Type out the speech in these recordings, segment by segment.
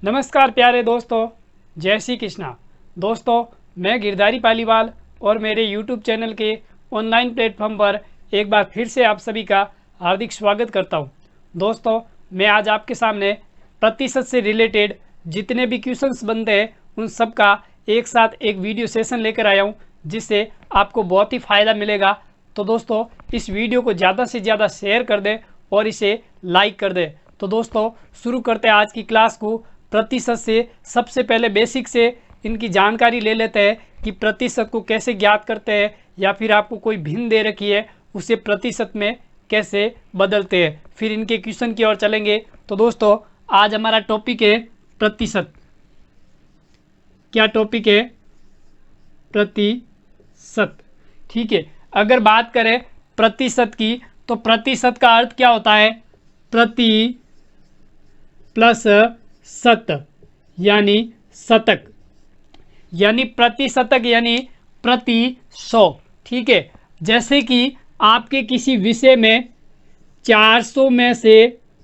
नमस्कार प्यारे दोस्तों, जय श्री कृष्णा। दोस्तों, मैं गिरधारी पालीवाल और मेरे YouTube चैनल के ऑनलाइन प्लेटफॉर्म पर एक बार फिर से आप सभी का हार्दिक स्वागत करता हूं। दोस्तों, मैं आज आपके सामने प्रतिशत से रिलेटेड जितने भी क्वेश्चंस बनते हैं उन सब का एक साथ एक वीडियो सेशन लेकर आया हूं, जिससे आपको बहुत ही फ़ायदा मिलेगा। तो दोस्तों, इस वीडियो को ज़्यादा से ज़्यादा शेयर कर दें और इसे लाइक कर दें। तो दोस्तों, शुरू करते हैं आज की क्लास को। प्रतिशत से सबसे पहले बेसिक से इनकी जानकारी ले लेते हैं कि प्रतिशत को कैसे ज्ञात करते हैं, या फिर आपको कोई भिन्न दे रखी है उसे प्रतिशत में कैसे बदलते हैं। फिर इनके क्वेश्चन की ओर चलेंगे। तो दोस्तों, आज हमारा टॉपिक है प्रतिशत। क्या टॉपिक है? प्रतिशत। ठीक है, अगर बात करें प्रतिशत की तो प्रतिशत का अर्थ क्या होता है? प्रति प्लस शत यानी शतक, यानी प्रति शतक यानी प्रति 100। ठीक है, जैसे कि आपके किसी विषय में 400 में से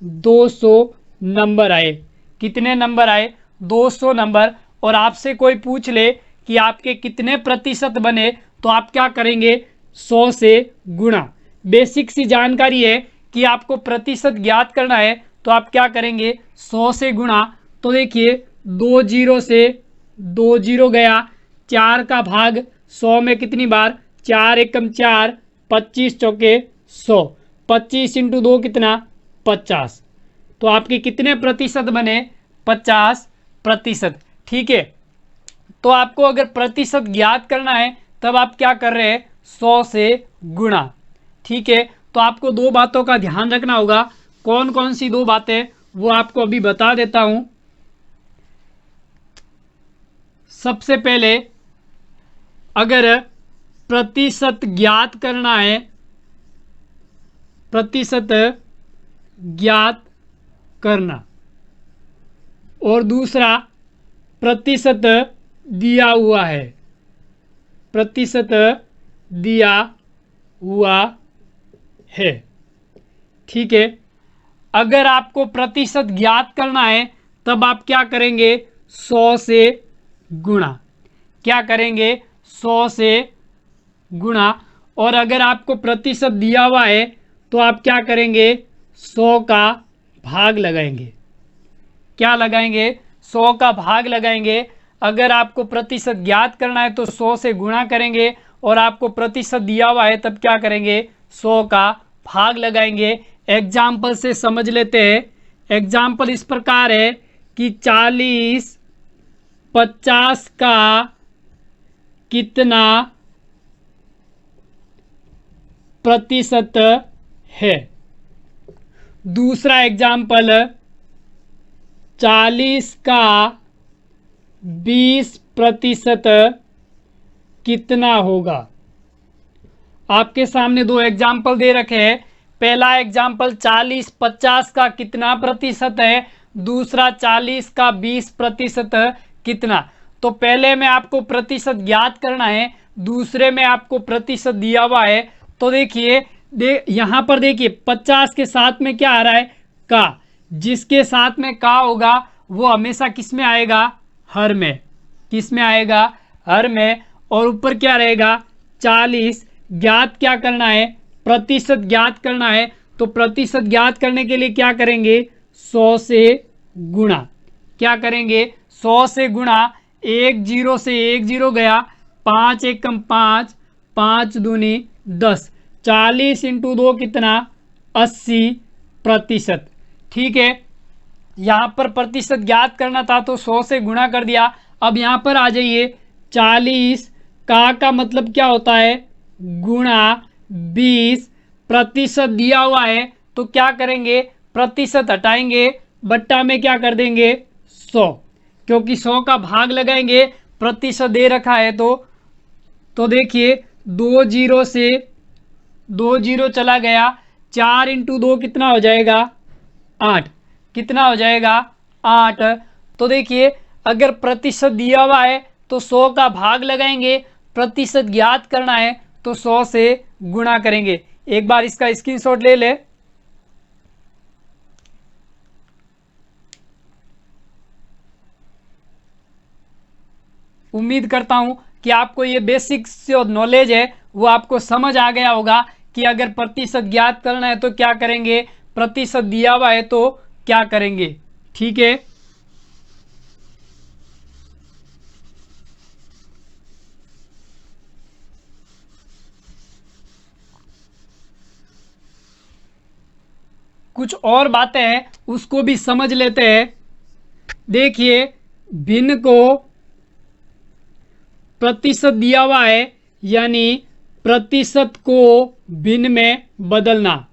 200 नंबर आए। कितने नंबर आए? 200 नंबर। और आपसे कोई पूछ ले कि आपके कितने प्रतिशत बने, तो आप क्या करेंगे? 100 से गुणा। बेसिक सी जानकारी है कि आपको प्रतिशत ज्ञात करना है, तो आप क्या करेंगे? 100 से गुणा। तो देखिए, 2 जीरो से 2 जीरो गया, 4 का भाग 100 में कितनी बार? 4 एकम 4, 25 चौके 100, 25 इंटू 2 कितना? 50। तो आपके कितने प्रतिशत बने? 50%। ठीक है, तो आपको अगर प्रतिशत ज्ञात करना है तब आप क्या कर रहे हैं? 100 से गुणा। ठीक है, तो आपको दो बातों का ध्यान रखना होगा। कौन कौन सी दो बातें, वो आपको अभी बता देता हूं। सबसे पहले, अगर प्रतिशत ज्ञात करना है, प्रतिशत ज्ञात करना, और दूसरा प्रतिशत दिया हुआ है, प्रतिशत दिया हुआ है। ठीक है, अगर आपको प्रतिशत ज्ञात करना है तब आप क्या करेंगे? 100 से गुणा। क्या करेंगे? 100 से गुणा। और अगर आपको प्रतिशत दिया हुआ है तो आप क्या करेंगे? 100 का भाग लगाएंगे। क्या लगाएंगे? 100 का भाग लगाएंगे। अगर आपको प्रतिशत ज्ञात करना है तो 100 से गुणा करेंगे, और आपको प्रतिशत दिया हुआ है तब क्या करेंगे? 100 का भाग लगाएंगे। एग्जाम्पल से समझ लेते हैं। एग्जाम्पल इस प्रकार है कि 40 50 का कितना प्रतिशत है? दूसरा एग्जाम्पल, 40 का 20% कितना होगा? आपके सामने दो एग्जाम्पल दे रखे हैं। पहला एग्जाम्पल 40 50 का कितना प्रतिशत है, दूसरा 40 का 20% कितना। तो पहले में आपको प्रतिशत ज्ञात करना है, दूसरे में आपको प्रतिशत दिया हुआ है। तो देखिए, यहां पर देखिए 50 के साथ में क्या आ रहा है? का। जिसके साथ में का होगा वो हमेशा किस में आएगा? हर में। किस में आएगा? हर में। और ऊपर क्या रहेगा? 40। ज्ञात क्या करना है? प्रतिशत ज्ञात करना है। तो प्रतिशत ज्ञात करने के लिए क्या करेंगे? 100 से गुणा। क्या करेंगे? 100 से गुणा। 1 जीरो से 1 जीरो गया, 5 एकम 5, 5 दूनी 10, 40 इंटू 2 कितना? 80%। ठीक है, यहां पर प्रतिशत ज्ञात करना था तो 100 से गुणा कर दिया। अब यहां पर आ जाइए, 40 का मतलब क्या होता है? गुणा 20। प्रतिशत दिया हुआ है तो क्या करेंगे? प्रतिशत हटाएंगे, बट्टा में क्या कर देंगे? 100, क्योंकि 100 का भाग लगाएंगे, प्रतिशत दे रखा है। तो देखिए, 2 जीरो से 2 जीरो चला गया, 4 इंटू 2 कितना हो जाएगा? 8। कितना हो जाएगा? 8। तो देखिए, अगर प्रतिशत दिया हुआ है तो 100 का भाग लगाएंगे, प्रतिशत ज्ञात करना है तो 100 से गुणा करेंगे। एक बार इसका स्क्रीनशॉट ले ले। उम्मीद करता हूं कि आपको ये बेसिक जो नॉलेज है वो आपको समझ आ गया होगा कि अगर प्रतिशत ज्ञात करना है तो क्या करेंगे, प्रतिशत दिया हुआ है तो क्या करेंगे। ठीक है, कुछ और बातें हैं उसको भी समझ लेते हैं। देखिए, भिन्न को प्रतिशत दिया हुआ है, यानी प्रतिशत को भिन्न में बदलना।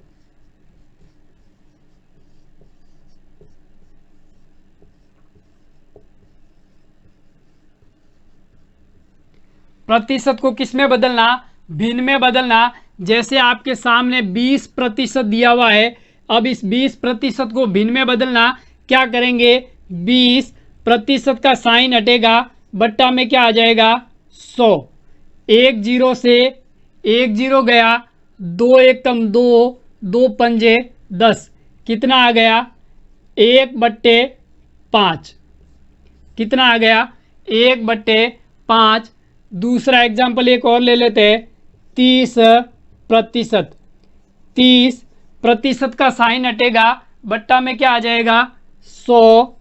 प्रतिशत को किस में बदलना, भिन्न में बदलना। जैसे आपके सामने 20% दिया हुआ है, अब इस 20% को भिन्न में बदलना। क्या करेंगे, 20% का साइन हटेगा, बट्टा में क्या आ जाएगा 100। एक जीरो से एक जीरो गया, दो एक कम दो, दो पंजे 10, कितना आ गया 1/5। कितना आ गया 1/5। दूसरा एग्जाम्पल एक और ले लेते हैं, 30%। 30% का साइन हटेगा, बट्टा में क्या आ जाएगा 100।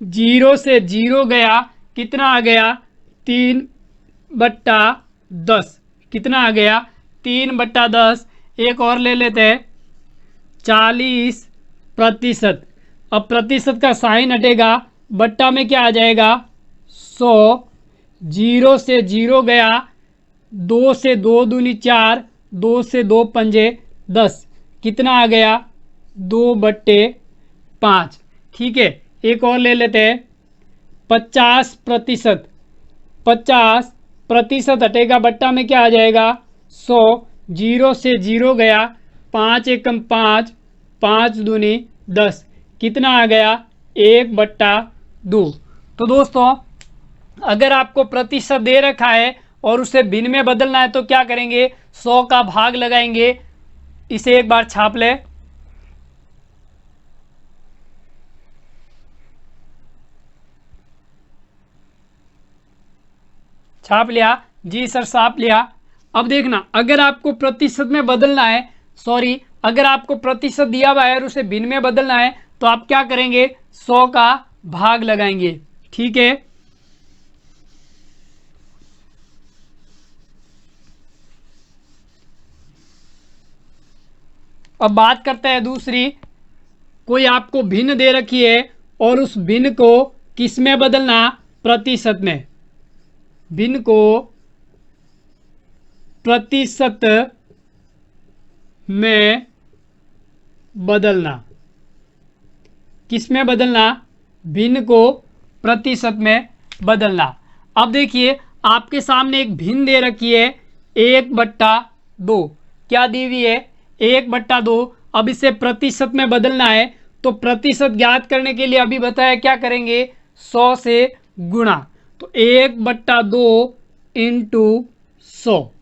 जीरो से जीरो गया, कितना आ गया 3/10। कितना आ गया 3/10। एक और ले लेते हैं 40%। अब प्रतिशत का साइन हटेगा, बट्टा में क्या आ जाएगा 100। जीरो से जीरो गया, दो से दो दूनी 4, दो से दो पंजे 10, कितना आ गया 2/5। ठीक है, एक और ले लेते हैं 50%। 50% हटेगा, बट्टा में क्या आ जाएगा 100। जीरो से जीरो गया, 5 एकम 5, 5 दूनी 10, कितना आ गया 1/2। तो दोस्तों, अगर आपको प्रतिशत दे रखा है और उसे भिन्न में बदलना है तो क्या करेंगे, 100 का भाग लगाएंगे। इसे एक बार छाप ले, छाप लिया जी सर, छाप लिया। अब देखना, अगर आपको प्रतिशत में बदलना है, सॉरी, अगर आपको प्रतिशत दिया हुआ है और उसे भिन्न में बदलना है तो आप क्या करेंगे, 100 का भाग लगाएंगे। ठीक है, अब बात करते हैं दूसरी। कोई आपको भिन्न दे रखी है और उस भिन्न को किस में बदलना, प्रतिशत में। भिन्न को प्रतिशत में बदलना। किस में बदलना, भिन्न को प्रतिशत में बदलना। अब देखिए, आपके सामने एक भिन्न दे रखी है 1/2। क्या दी हुई है 1/2। अब इसे प्रतिशत में बदलना है तो प्रतिशत ज्ञात करने के लिए अभी बताया क्या करेंगे, 100 से गुणा। तो 1/2 इंटू 100,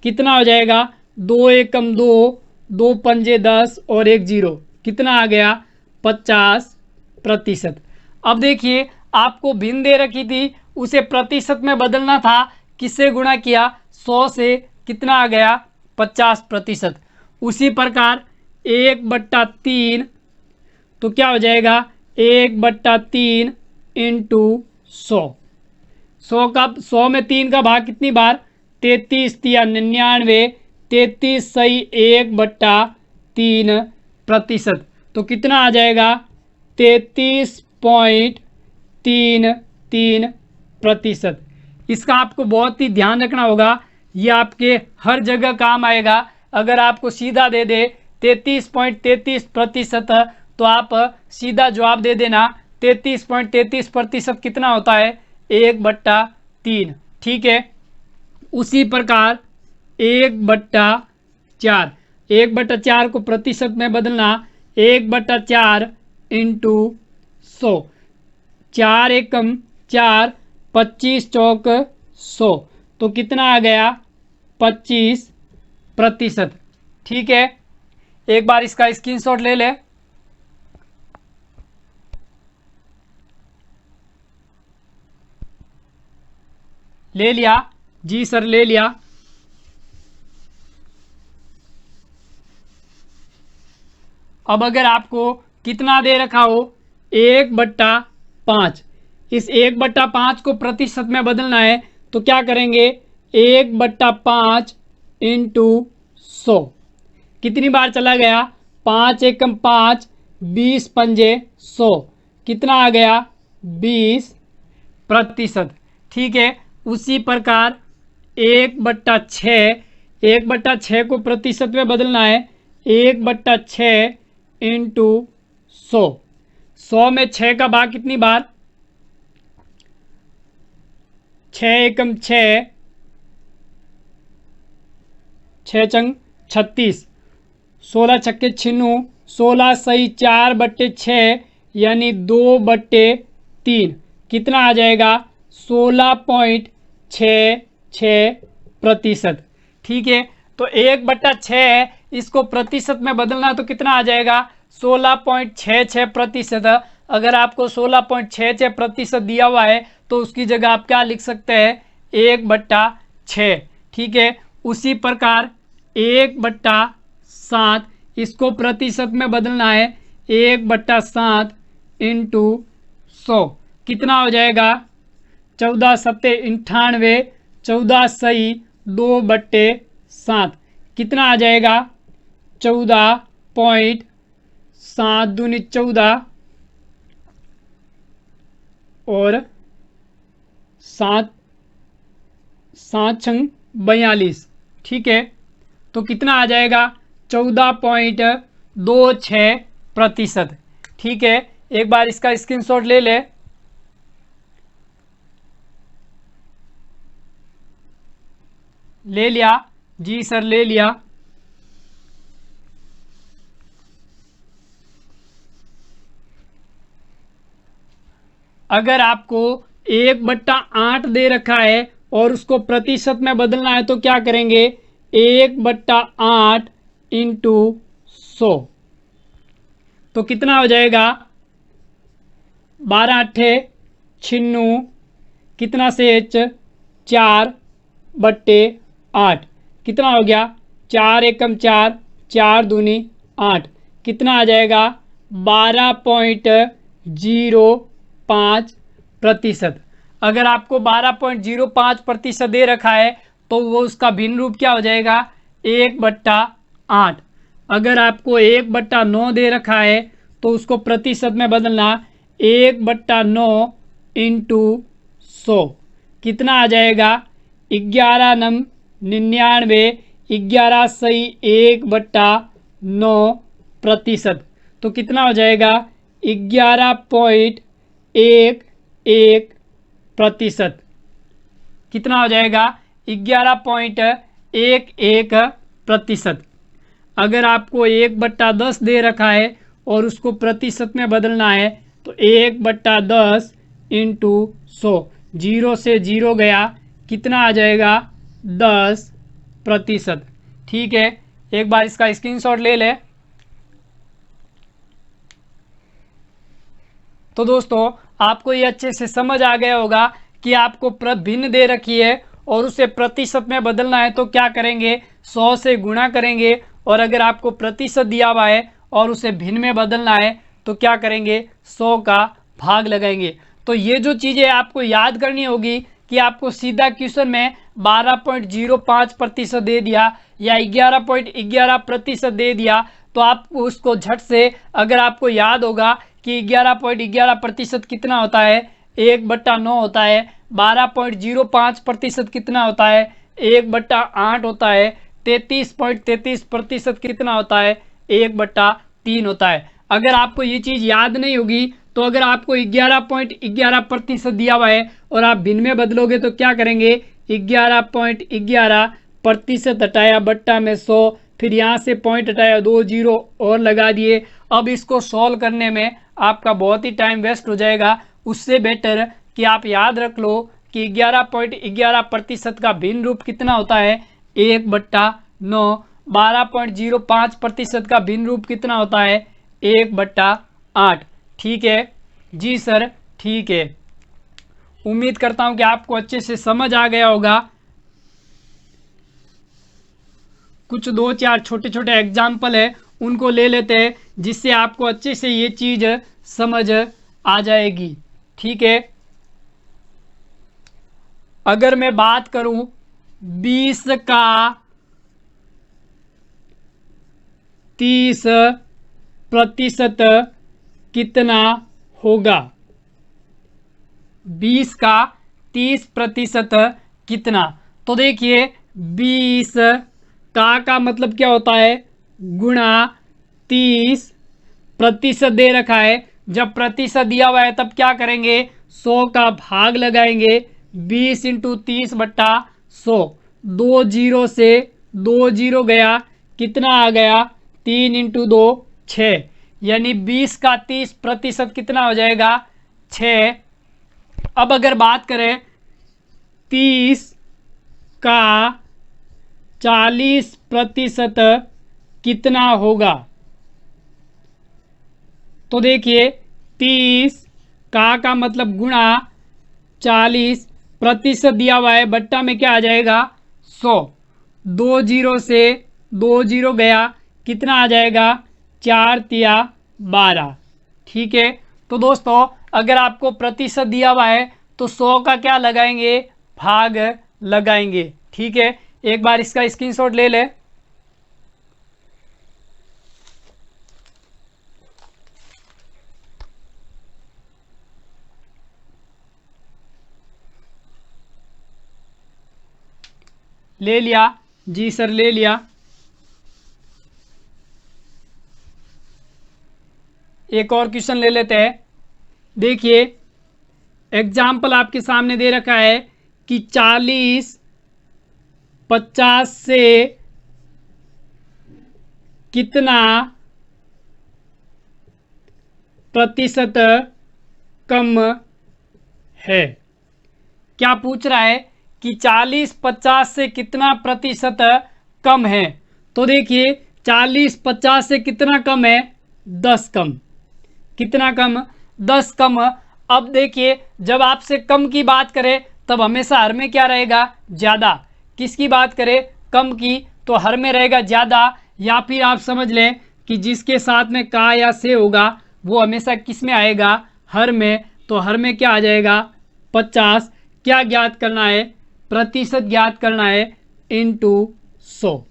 कितना हो जाएगा, दो एकम दो, दो पंजे 10 और एक जीरो, कितना आ गया 50%। अब देखिए, आपको भिन्न दे रखी थी, उसे प्रतिशत में बदलना था, किससे गुणा किया 100 से, कितना आ गया 50%। उसी प्रकार 1/3, तो क्या हो जाएगा 1/3 इंटू 100। 100 में 3 का भाग कितनी बार, 33 या 99, 33 सही 1/3%। तो कितना आ जाएगा 33.33%। इसका आपको बहुत ही ध्यान रखना होगा, ये आपके हर जगह काम आएगा। अगर आपको सीधा दे दे 33.33%, तो आप सीधा जवाब दे देना 33.33% कितना होता है 1/3। ठीक है, उसी प्रकार 1/4, 1/4 को प्रतिशत में बदलना, 1/4 इंटू 100, 4 एकम 4, 25 चौक 100, तो कितना आ गया 25%। ठीक है, एक बार इसका स्क्रीनशॉट ले ले। ले लिया? जी सर ले लिया। अब अगर आपको कितना दे रखा हो 1/5, इस 1/5 को प्रतिशत में बदलना है तो क्या करेंगे 1/5 इंटू 100। कितनी बार चला गया 5 एकम 5, 20 पंजे 100, कितना आ गया 20%। ठीक है, उसी प्रकार 1/6, 1/6 को प्रतिशत में बदलना है 1/6 इंटू 100। 100 में 6 का भाग कितनी बार 6 एकम 6, 6 चंग 36, 16 छक्के 96, 16 सही 4/6 यानी 2/3, कितना आ जाएगा 16.66%। ठीक है, तो 1/6 है, इसको प्रतिशत में बदलना तो कितना आ जाएगा 16.66%। अगर आपको 16.66% दिया हुआ है तो उसकी जगह आप क्या लिख सकते हैं 1/6। ठीक है, उसी प्रकार 1/7, इसको प्रतिशत में बदलना है 1/7 इंटू 100, कितना हो जाएगा 14 सत्ते 98, 14 सही 2/7, कितना आ जाएगा 14.7 दूनी 14 और 7 7 छंग 42। ठीक है, तो कितना आ जाएगा 14.26%। ठीक है, एक बार इसका स्क्रीनशॉट ले ले। ले लिया? जी सर ले लिया। अगर आपको 1/8 दे रखा है और उसको प्रतिशत में बदलना है तो क्या करेंगे 1/8 इंटू 100, तो कितना हो जाएगा 12×8 = 96, कितना से 4/8, कितना हो गया 4 एकम 4, 4 दूनी 8, कितना आ जाएगा 12.05%। अगर आपको 12.05% दे रखा है तो वो उसका भिन्न रूप क्या हो जाएगा 1/8। अगर आपको 1/9 दे रखा है तो उसको प्रतिशत में बदलना 1/9 इंटू 100, कितना आ जाएगा 11 नम 99, 11 सही 1/9%, तो कितना हो जाएगा 11.11%, कितना हो जाएगा 11.11%। अगर आपको 1/10 दे रखा है और उसको प्रतिशत में बदलना है तो 1/10 इंटू 100, 0 से 0 गया, कितना आ जाएगा 10%। ठीक है, एक बार इसका स्क्रीनशॉट ले ले। तो दोस्तों आपको ये अच्छे से समझ आ गया होगा कि आपको भिन्न दे रखी है और उसे प्रतिशत में बदलना है तो क्या करेंगे 100 से गुणा करेंगे, और अगर आपको प्रतिशत दिया हुआ है और उसे भिन्न में बदलना है तो क्या करेंगे 100 का भाग लगाएंगे। तो ये जो चीज़ें आपको याद करनी होगी कि आपको सीधा क्वेश्चन में 12.05% दे दिया या 11.11% दे दिया तो आप उसको झट से, अगर आपको याद होगा कि 11.11% कितना होता है 1/9 होता है, 12.05% कितना होता है 1/8 होता है, 33.33% कितना होता है 1/3 होता है। अगर आपको ये चीज़ याद नहीं होगी तो अगर आपको 11.11% दिया हुआ है और आप भिन्न में बदलोगे तो क्या करेंगे 11.11% हटाया बट्टा में 100, फिर यहाँ से पॉइंट हटाया 2 जीरो और लगा दिए। अब इसको सॉल्व करने में आपका बहुत ही टाइम वेस्ट हो जाएगा, उससे बेटर कि आप याद रख लो कि 11.11% का भिन्न रूप कितना होता है 1/9, 12.05% का भिन्न रूप कितना होता है 1/8। ठीक है जी सर, ठीक है। उम्मीद करता हूं कि आपको अच्छे से समझ आ गया होगा। कुछ 2-4 छोटे छोटे एग्जाम्पल है उनको ले लेते हैं, जिससे आपको अच्छे से ये चीज समझ आ जाएगी। ठीक है, अगर मैं बात करूं 20 का 30% कितना होगा? 20 का 30% कितना? तो देखिए 20 का मतलब क्या होता है? गुणा 30, प्रतिशत दे रखा है। जब प्रतिशत दिया हुआ है तब क्या करेंगे? 100 का भाग लगाएंगे। 20 इंटू 30/100, 2 जीरो से 2 जीरो गया, कितना आ गया? 3 इंटू 2 6, यानी 20 का 30% कितना हो जाएगा? 6। अब अगर बात करें 30 का 40% कितना होगा? तो देखिए 30 का मतलब गुणा 40, प्रतिशत दिया हुआ है, बट्टा में क्या आ जाएगा? 100, 2 जीरो से 2 जीरो गया, कितना आ जाएगा? 4 तिया 12। ठीक है, तो दोस्तों अगर आपको प्रतिशत दिया हुआ है तो 100 का क्या लगाएंगे? भाग लगाएंगे। ठीक है, एक बार इसका स्क्रीनशॉट ले ले। ले लिया? जी सर ले लिया। एक और क्वेश्चन ले लेते हैं। देखिए एग्जाम्पल आपके सामने दे रखा है कि 40-50 से कितना प्रतिशत कम है? क्या पूछ रहा है कि 40-50 से कितना प्रतिशत कम है? तो देखिए 40-50 से कितना कम है? 10 कम। कितना कम? 10 कम। अब देखिए जब आपसे कम की बात करें तब हमेशा हर में क्या रहेगा? ज़्यादा। किसकी बात करें? कम की, तो हर में रहेगा ज़्यादा। या फिर आप समझ लें कि जिसके साथ में का या से होगा वो हमेशा किस में आएगा? हर में। तो हर में क्या आ जाएगा? 50। क्या ज्ञात करना है? प्रतिशत ज्ञात करना है, इंटू 100।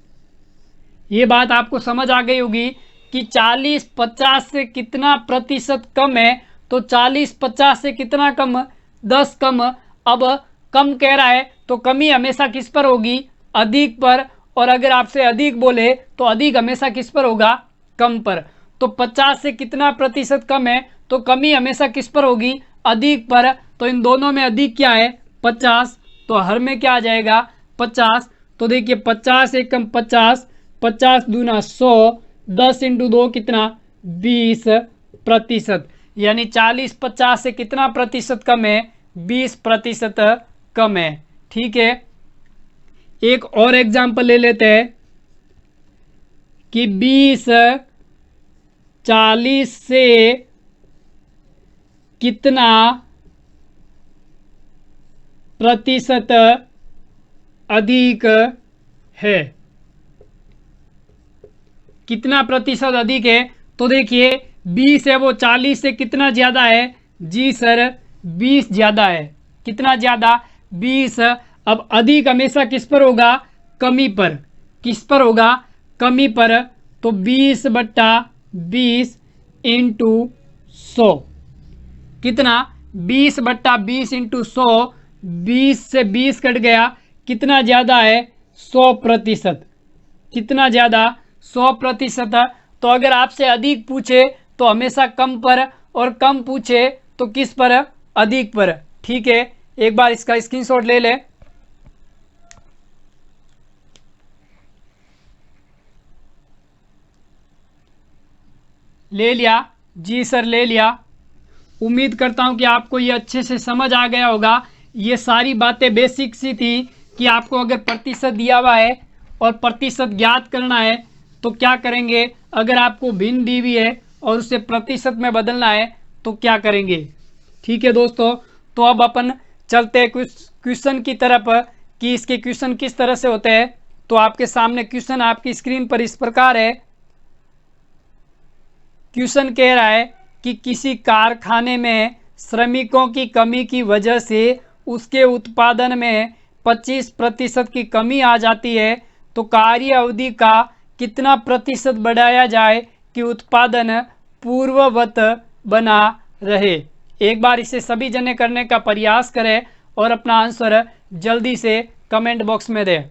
ये बात आपको समझ आ गई होगी कि 40-50 से कितना प्रतिशत कम है। तो 40-50 से कितना कम? 10 कम। अब कम कह रहा है तो कमी हमेशा किस पर होगी? अधिक पर। और अगर आपसे अधिक बोले तो अधिक हमेशा किस पर होगा? कम पर। तो 50 से कितना प्रतिशत कम है? तो कमी हमेशा किस पर होगी? अधिक पर। तो इन दोनों में अधिक क्या है? 50। तो हर में क्या आ जाएगा? 50। तो देखिए 50 एक कम 50, 50 दूना 100, 10 इंटू 2 कितना? 20%। यानी 40-50 से कितना प्रतिशत कम है? 20% कम है। ठीक है, एक और एग्जांपल ले लेते हैं कि 20-40 से कितना प्रतिशत अधिक है? कितना प्रतिशत अधिक है? तो देखिए 20 है वो 40 से कितना ज़्यादा है? जी सर 20 ज़्यादा है। कितना ज़्यादा? 20। अब अधिक हमेशा किस पर होगा? कमी पर। किस पर होगा? कमी पर। तो 20/20 इंटू 100 कितना? 20/20 इंटू 100, 20 से 20 कट गया, कितना ज़्यादा है? 100%। कितना ज़्यादा? 100%। तो अगर आपसे अधिक पूछे तो हमेशा कम पर, और कम पूछे तो किस पर? अधिक पर। ठीक है, एक बार इसका स्क्रीनशॉट ले ले। ले लिया? जी सर ले लिया। उम्मीद करता हूं कि आपको ये अच्छे से समझ आ गया होगा। ये सारी बातें बेसिक सी थी कि आपको अगर प्रतिशत दिया हुआ है और प्रतिशत ज्ञात करना है तो क्या करेंगे, अगर आपको भिन्न दी हुई है और उसे प्रतिशत में बदलना है तो क्या करेंगे। ठीक है दोस्तों, तो अब अपन चलते हैं क्वेश्चन की तरफ कि इसके क्वेश्चन किस तरह से होते हैं। तो आपके सामने क्वेश्चन आपकी स्क्रीन पर इस प्रकार है। क्वेश्चन कह रहा है कि किसी कारखाने में श्रमिकों की कमी की वजह से उसके उत्पादन में 25% की कमी आ जाती है, तो कार्य अवधि का कितना प्रतिशत बढ़ाया जाए कि उत्पादन पूर्ववत बना रहे। एक बार इसे सभी जने करने का प्रयास करें और अपना आंसर जल्दी से कमेंट बॉक्स में दें।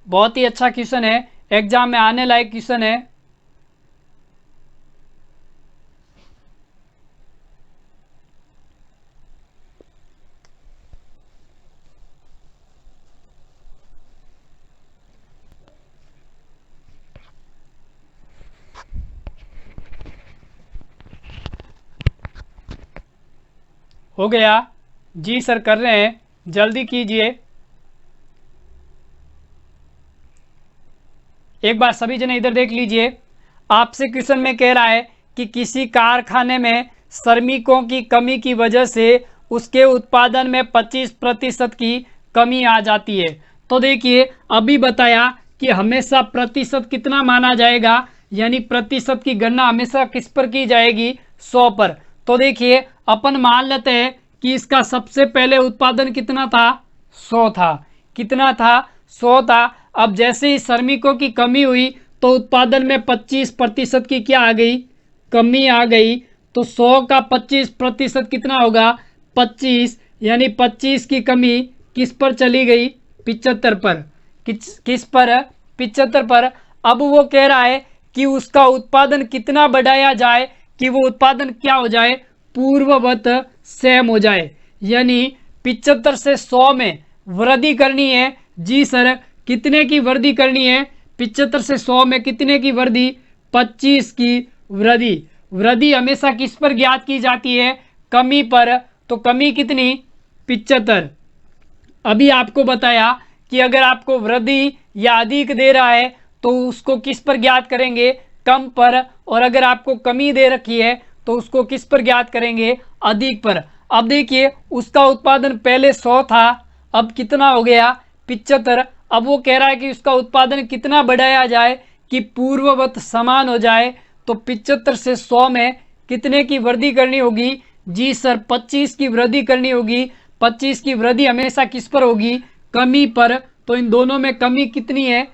बहुत ही अच्छा क्वेश्चन है, एग्जाम में आने लायक क्वेश्चन है। हो गया? जी सर कर रहे हैं, जल्दी कीजिए। एक बार सभी जने इधर देख लीजिए। आपसे क्वेश्चन में कह रहा है कि किसी कारखाने में श्रमिकों की कमी की वजह से उसके उत्पादन में 25% की कमी आ जाती है। तो देखिए अभी बताया कि हमेशा प्रतिशत कितना माना जाएगा, यानी प्रतिशत की गणना हमेशा किस पर की जाएगी, 100 पर। तो देखिए अपन मान लेते हैं कि इसका सबसे पहले उत्पादन कितना था, 100 था। कितना था, 100 था। अब जैसे ही श्रमिकों की कमी हुई तो उत्पादन में 25% की क्या आ गई, कमी आ गई। तो 100 का 25% कितना होगा, 25, यानी 25 की कमी किस पर चली गई, 75 पर। किस पर, 75 पर। अब वो कह रहा है कि उसका उत्पादन कितना बढ़ाया जाए कि वो उत्पादन क्या हो जाए, पूर्ववत सेम हो जाए, यानी 75 से 100 में वृद्धि करनी है। जी सर कितने की वृद्धि करनी है, 75 से 100 में कितने की वृद्धि, 25 की वृद्धि। वृद्धि हमेशा किस पर ज्ञात की जाती है, कमी पर। तो कमी कितनी, 75। अभी आपको बताया कि अगर आपको वृद्धि या अधिक दे रहा है तो उसको किस पर ज्ञात करेंगे, कम पर। और अगर आपको कमी दे रखी है तो उसको किस पर ज्ञात करेंगे, अधिक पर। अब देखिए उसका उत्पादन पहले 100 था, अब कितना हो गया, 75। अब वो कह रहा है कि उसका उत्पादन कितना बढ़ाया जाए कि पूर्ववत समान हो जाए। तो 75 से 100 में कितने की वृद्धि करनी होगी, जी सर 25 की वृद्धि करनी होगी। 25 की वृद्धि हमेशा किस पर होगी, कमी पर। तो इन दोनों में कमी कितनी है,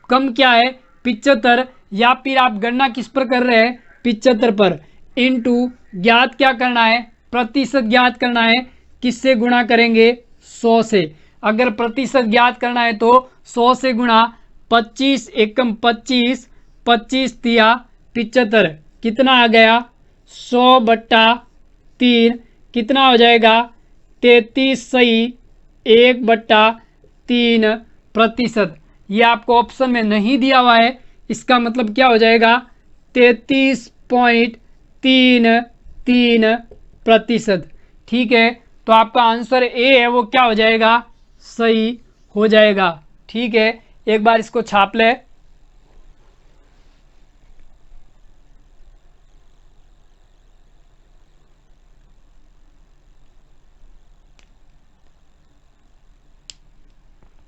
कम क्या है, 75। या फिर आप गणना किस पर कर रहे हैं, 75 पर। इनटू ज्ञात क्या करना है, प्रतिशत ज्ञात करना है। किससे गुणा करेंगे, 100 से। अगर प्रतिशत ज्ञात करना है तो 100 से गुणा, 25 एकम 25, 25 तिया 75। कितना आ गया, 100/3 कितना हो जाएगा, 33 सही 1/3%। ये आपको ऑप्शन में नहीं दिया हुआ है, इसका मतलब क्या हो जाएगा, 33.33%। ठीक है, तो आपका आंसर ए है वो क्या हो जाएगा, सही हो जाएगा। ठीक है, एक बार इसको छाप ले।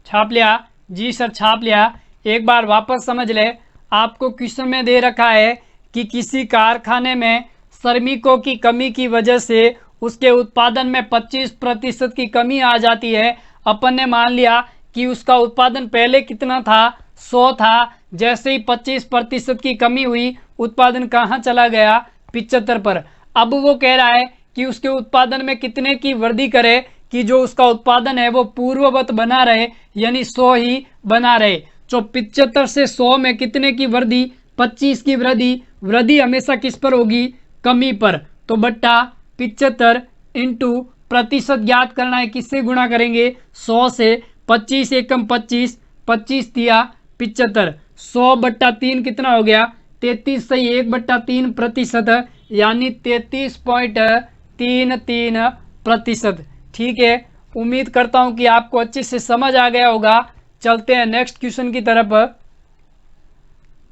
छाप लिया, जी सर छाप लिया। एक बार वापस समझ ले। आपको क्वेश्चन में दे रखा है कि किसी कारखाने में श्रमिकों की कमी की वजह से उसके उत्पादन में 25% की कमी आ जाती है। अपन ने मान लिया कि उसका उत्पादन पहले कितना था, 100 था। जैसे ही 25% की कमी हुई उत्पादन कहाँ चला गया, 75 पर। अब वो कह रहा है कि उसके उत्पादन में कितने की वृद्धि करे कि जो उसका उत्पादन है वो पूर्ववत बना रहे, यानी 100 ही बना रहे। तो 75 से 100 में कितने की वृद्धि, 25 की वृद्धि। वृद्धि हमेशा किस पर होगी, कमी पर। तो बट्टा 75 इंटू प्रतिशत ज्ञात करना है, किससे गुणा करेंगे, 100 से। 25 एकम 25, 25 दिया 75। 100/3 कितना हो गया, 33 सही 1/3%, यानी 33.33%। ठीक है, उम्मीद करता हूं कि आपको अच्छे से समझ आ गया होगा। चलते हैं नेक्स्ट क्वेश्चन की तरफ।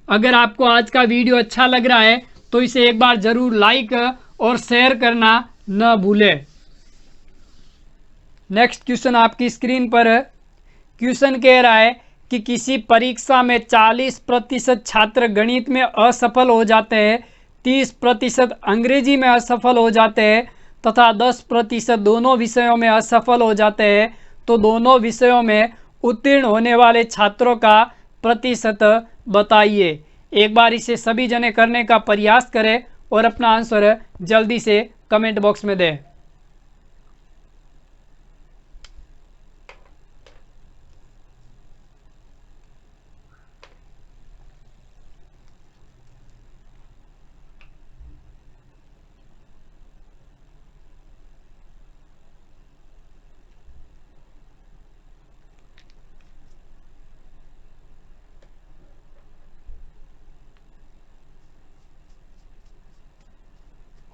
अगर आपको आज का वीडियो अच्छा लग रहा है तो इसे एक बार जरूर लाइक और शेयर करना न भूलें। नेक्स्ट क्वेश्चन आपकी स्क्रीन पर है। क्वेश्चन कह रहा है कि किसी परीक्षा में 40% छात्र गणित में असफल हो जाते हैं, 30% अंग्रेजी में असफल हो जाते हैं तथा 10% दोनों विषयों में असफल हो जाते हैं, तो दोनों विषयों में उत्तीर्ण होने वाले छात्रों का प्रतिशत बताइए। एक बार इसे सभी जने करने का प्रयास करें और अपना आंसर जल्दी से कमेंट बॉक्स में दें।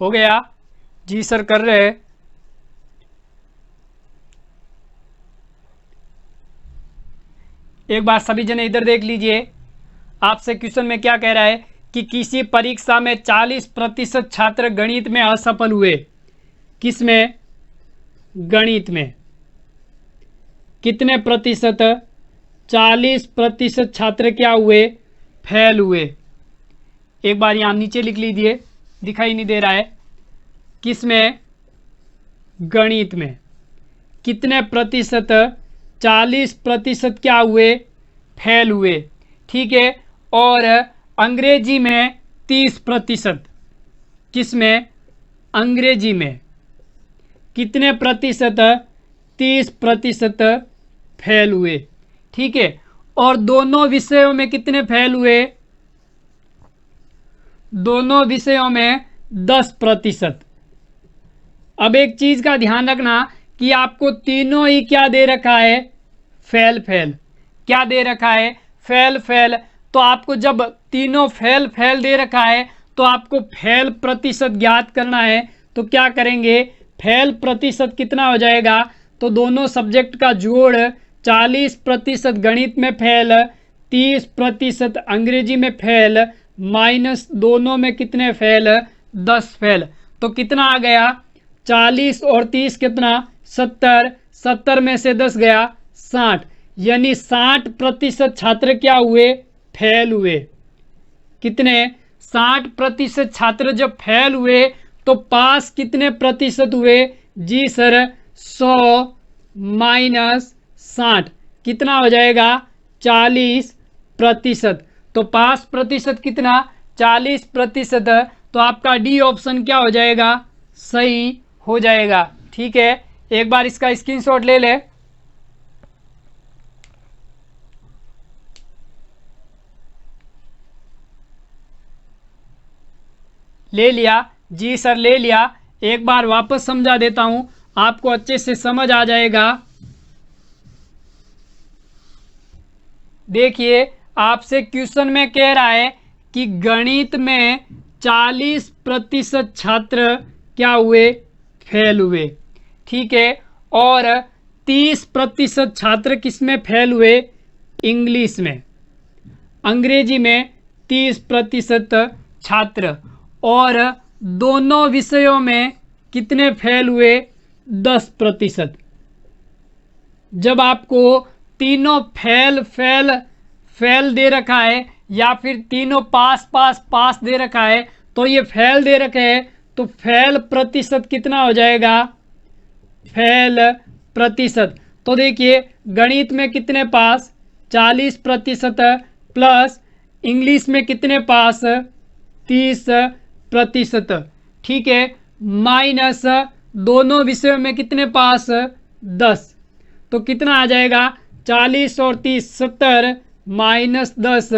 हो गया? जी सर कर रहे हैं। एक बार सभी जने इधर देख लीजिए, आपसे क्वेश्चन में क्या कह रहा है कि किसी परीक्षा में 40% छात्र गणित में असफल हुए। किस में? गणित में। कितने प्रतिशत? 40% छात्र क्या हुए? फेल हुए। एक बार यहां नीचे लिख लीजिए, दिखाई नहीं दे रहा है। किस में? गणित में। कितने प्रतिशत? 40% क्या हुए? फेल हुए। ठीक है। और अंग्रेजी में 30%। किस में? अंग्रेजी में। कितने प्रतिशत? 30% फेल हुए। ठीक है। और दोनों विषयों में कितने फेल हुए? दोनों विषयों में 10%। अब एक चीज का ध्यान रखना कि आपको तीनों ही क्या दे रखा है? Fail fail. क्या दे रखा है? Fail fail. तो आपको जब तीनों फेल फेल दे रखा है तो आपको फेल प्रतिशत ज्ञात करना है। तो क्या करेंगे? फेल प्रतिशत कितना हो जाएगा? तो दोनों सब्जेक्ट का जोड़ 40% गणित में फेल, 30% अंग्रेजी में फेल, माइनस दोनों में कितने फेल? 10 फेल। तो कितना आ गया? 40 और 30 कितना? 70। 70 में से 10 गया 60, यानी 60% छात्र क्या हुए? फेल हुए। कितने? 60% छात्र जब फेल हुए तो पास कितने प्रतिशत हुए? जी सर 100 माइनस 60 कितना हो जाएगा? 40%। तो पास प्रतिशत कितना? 40%। तो आपका डी ऑप्शन क्या हो जाएगा? सही हो जाएगा। ठीक है। एक बार इसका स्क्रीनशॉट ले ले। ले लिया? जी सर ले लिया। एक बार वापस समझा देता हूं, आपको अच्छे से समझ आ जाएगा। देखिए, आपसे क्वेश्चन में कह रहा है कि गणित में 40% छात्र क्या हुए? फेल हुए। ठीक है। और 30% छात्र किस में फेल हुए? इंग्लिश में। अंग्रेजी में 30% छात्र। और दोनों विषयों में कितने फेल हुए? 10%। जब आपको तीनों फेल फेल फेल दे रखा है या फिर तीनों पास पास पास दे रखा है, तो ये फेल दे रखे हैं, तो फेल प्रतिशत कितना हो जाएगा? फेल प्रतिशत। तो देखिए, गणित में कितने पास? 40% प्लस इंग्लिश में कितने पास? 30%। ठीक है। माइनस दोनों विषयों में कितने पास? 10। तो कितना आ जाएगा? 40 और 30 70 माइनस 10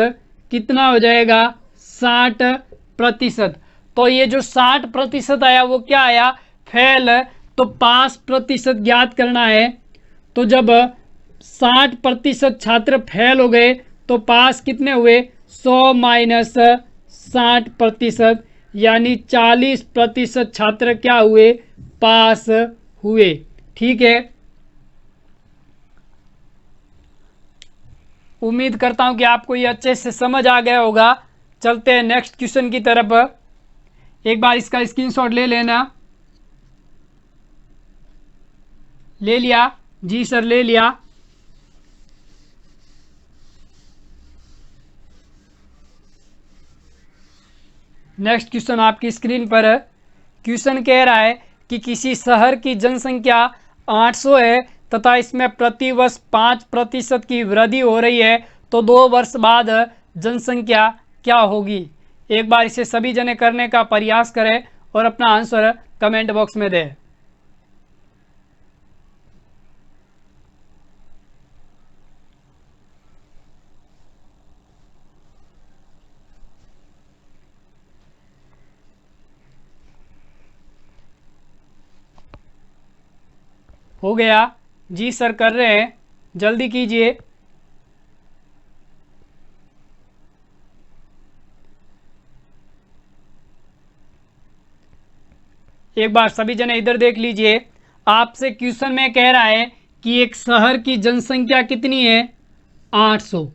कितना हो जाएगा? 60%। तो ये जो 60% आया वो क्या आया? फेल। तो पास प्रतिशत ज्ञात करना है। तो जब 60% छात्र फेल हो गए तो पास कितने हुए? 100 माइनस 60%, यानी 40% छात्र क्या हुए? पास हुए। ठीक है। उम्मीद करता हूं कि आपको ये अच्छे से समझ आ गया होगा। चलते हैं नेक्स्ट क्वेश्चन की तरफ। एक बार इसका स्क्रीनशॉट ले लेना। ले लिया? जी सर ले लिया। नेक्स्ट क्वेश्चन आपकी स्क्रीन पर है। क्वेश्चन कह रहा है कि किसी शहर की जनसंख्या 800 है तथा इसमें प्रतिवर्ष 5% की वृद्धि हो रही है, तो 2 वर्ष बाद जनसंख्या क्या होगी? एक बार इसे सभी जने करने का प्रयास करें और अपना आंसर कमेंट बॉक्स में दें। हो गया? जी सर कर रहे हैं, जल्दी कीजिए। एक बार सभी जने इधर देख लीजिए। आपसे क्वेश्चन में कह रहा है कि एक शहर की जनसंख्या कितनी है? 800।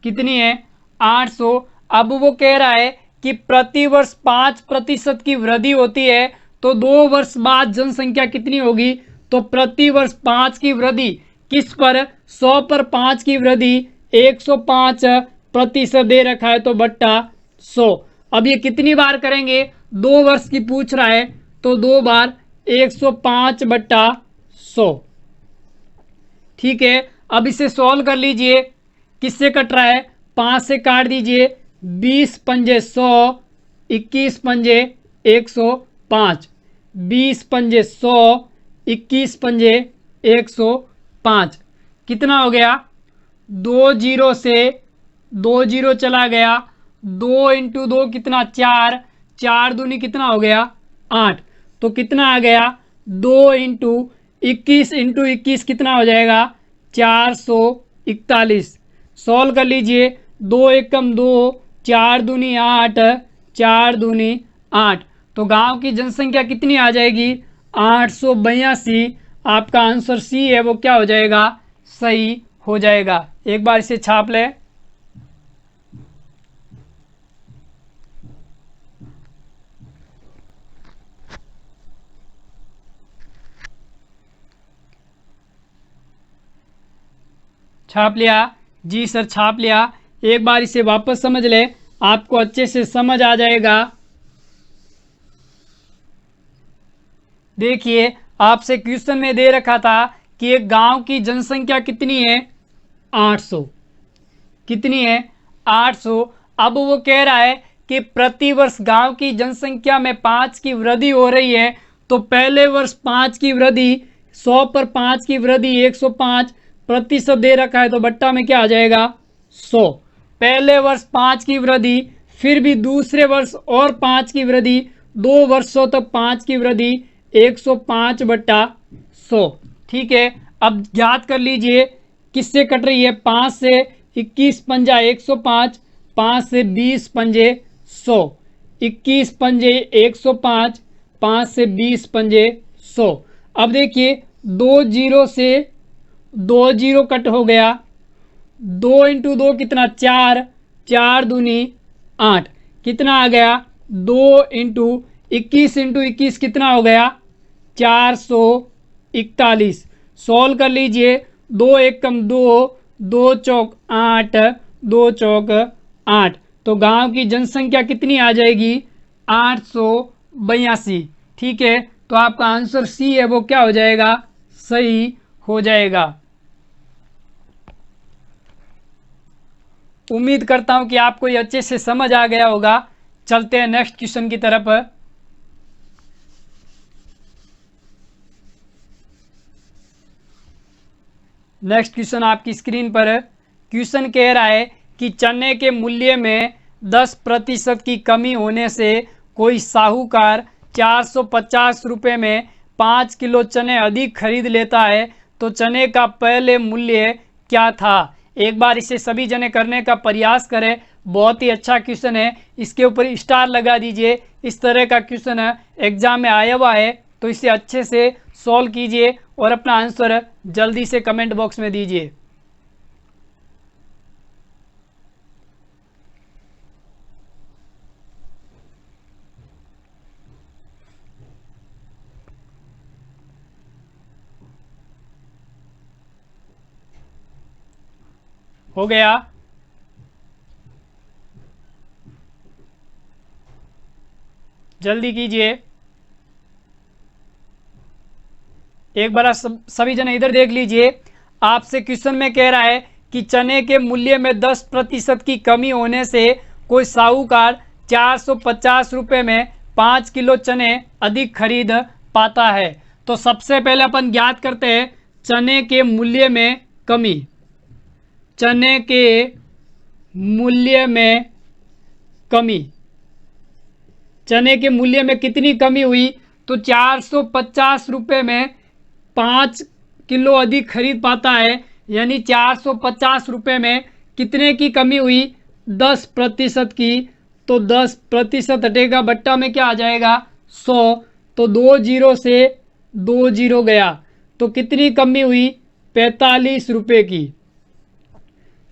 कितनी है? 800। अब वो कह रहा है कि प्रतिवर्ष 5% की वृद्धि होती है, तो 2 वर्ष बाद जनसंख्या कितनी होगी? तो प्रतिवर्ष 5 की वृद्धि किस पर? 100 पर 5 की वृद्धि 105% दे रखा है, तो बट्टा 100। अब ये कितनी बार करेंगे? 2 वर्ष की पूछ रहा है, तो 2 बार 105/100। ठीक है, अब इसे सॉल्व कर लीजिए। किससे कट रहा है? 5 से काट दीजिए। 20 पंजे 100, 21 पंजे 105। 20 पंजे 100, 21 पंजे 105। कितना हो गया? 2 जीरो से 2 जीरो चला गया। 2 इंटू 2 कितना? 4। 4 दूनी कितना हो गया? 8। तो कितना आ गया? 2 इंटू 21 कितना हो जाएगा? 441। सॉल्व कर लीजिए। 2 एकम 2, 4 दूनी 8, 4 दूनी 8। तो गांव की जनसंख्या कितनी आ जाएगी? 882। आपका आंसर सी है वो क्या हो जाएगा? सही हो जाएगा। एक बार इसे छाप ले। छाप लिया? जी सर छाप लिया। एक बार इसे वापस समझ ले, आपको अच्छे से समझ आ जाएगा। देखिए, आपसे क्वेश्चन में दे रखा था कि एक गांव की जनसंख्या कितनी है? 800। कितनी है? 800। अब वो कह रहा है कि प्रतिवर्ष गांव की जनसंख्या में 5 की वृद्धि हो रही है, तो पहले वर्ष 5 की वृद्धि 100 पर 5 की वृद्धि 105% दे रखा है, तो बट्टा में क्या आ जाएगा? 100। पहले वर्ष 5 की वृद्धि, फिर भी दूसरे वर्ष और 5 की वृद्धि, 2 वर्षों तक 5 की वृद्धि 105/100। ठीक है, अब ज्ञात कर लीजिए किससे कट रही है? 5 से 21 पंजा 105, 5 से 20 पंजे 100, 21 पंजे 105, 5 से 20 पंजे 100। अब देखिए 2 जीरो से 2 जीरो कट हो गया। 2 इंटू 2 कितना? 4। 4 दूनी 8। कितना आ गया? 2 इंटू 21 कितना हो गया? 441। सॉल्व कर लीजिए। 2 एकम 2, 2 चौक 8, 2 चौक 8। तो गांव की जनसंख्या कितनी आ जाएगी? 882। ठीक है, तो आपका आंसर सी है वो क्या हो जाएगा? सही हो जाएगा। उम्मीद करता हूं कि आपको ये अच्छे से समझ आ गया होगा। चलते हैं नेक्स्ट क्वेश्चन की तरफ। नेक्स्ट क्वेश्चन आपकी स्क्रीन पर है। क्वेश्चन कह रहा है कि चने के मूल्य में 10% की कमी होने से कोई साहूकार 450 रुपये में 5 किलो चने अधिक खरीद लेता है, तो चने का पहले मूल्य क्या था? एक बार इसे सभी जने करने का प्रयास करें। बहुत ही अच्छा क्वेश्चन है, इसके ऊपर स्टार लगा दीजिए। इस तरह का क्वेश्चन एग्जाम में आया हुआ है, तो इसे अच्छे से सॉल्व कीजिए और अपना आंसर जल्दी से कमेंट बॉक्स में दीजिए। हो गया। जल्दी कीजिए, एक बार सभी जने इधर देख लीजिए। आपसे क्वेश्चन में कह रहा है कि चने के मूल्य में 10% की कमी होने से कोई साहूकार 450 रुपये में 5 किलो चने अधिक खरीद पाता है। तो सबसे पहले अपन ज्ञात करते हैं चने के मूल्य में कमी। चने के मूल्य में कमी, चने के मूल्य में कितनी कमी हुई? तो 450 रुपये में 5 किलो अधिक खरीद पाता है, यानी 450 रुपये में कितने की कमी हुई? 10% की। तो 10% हटेगा, बट्टा में क्या आ जाएगा? 100। तो 2 जीरो से 2 जीरो गया, तो कितनी कमी हुई? 45 रुपये की।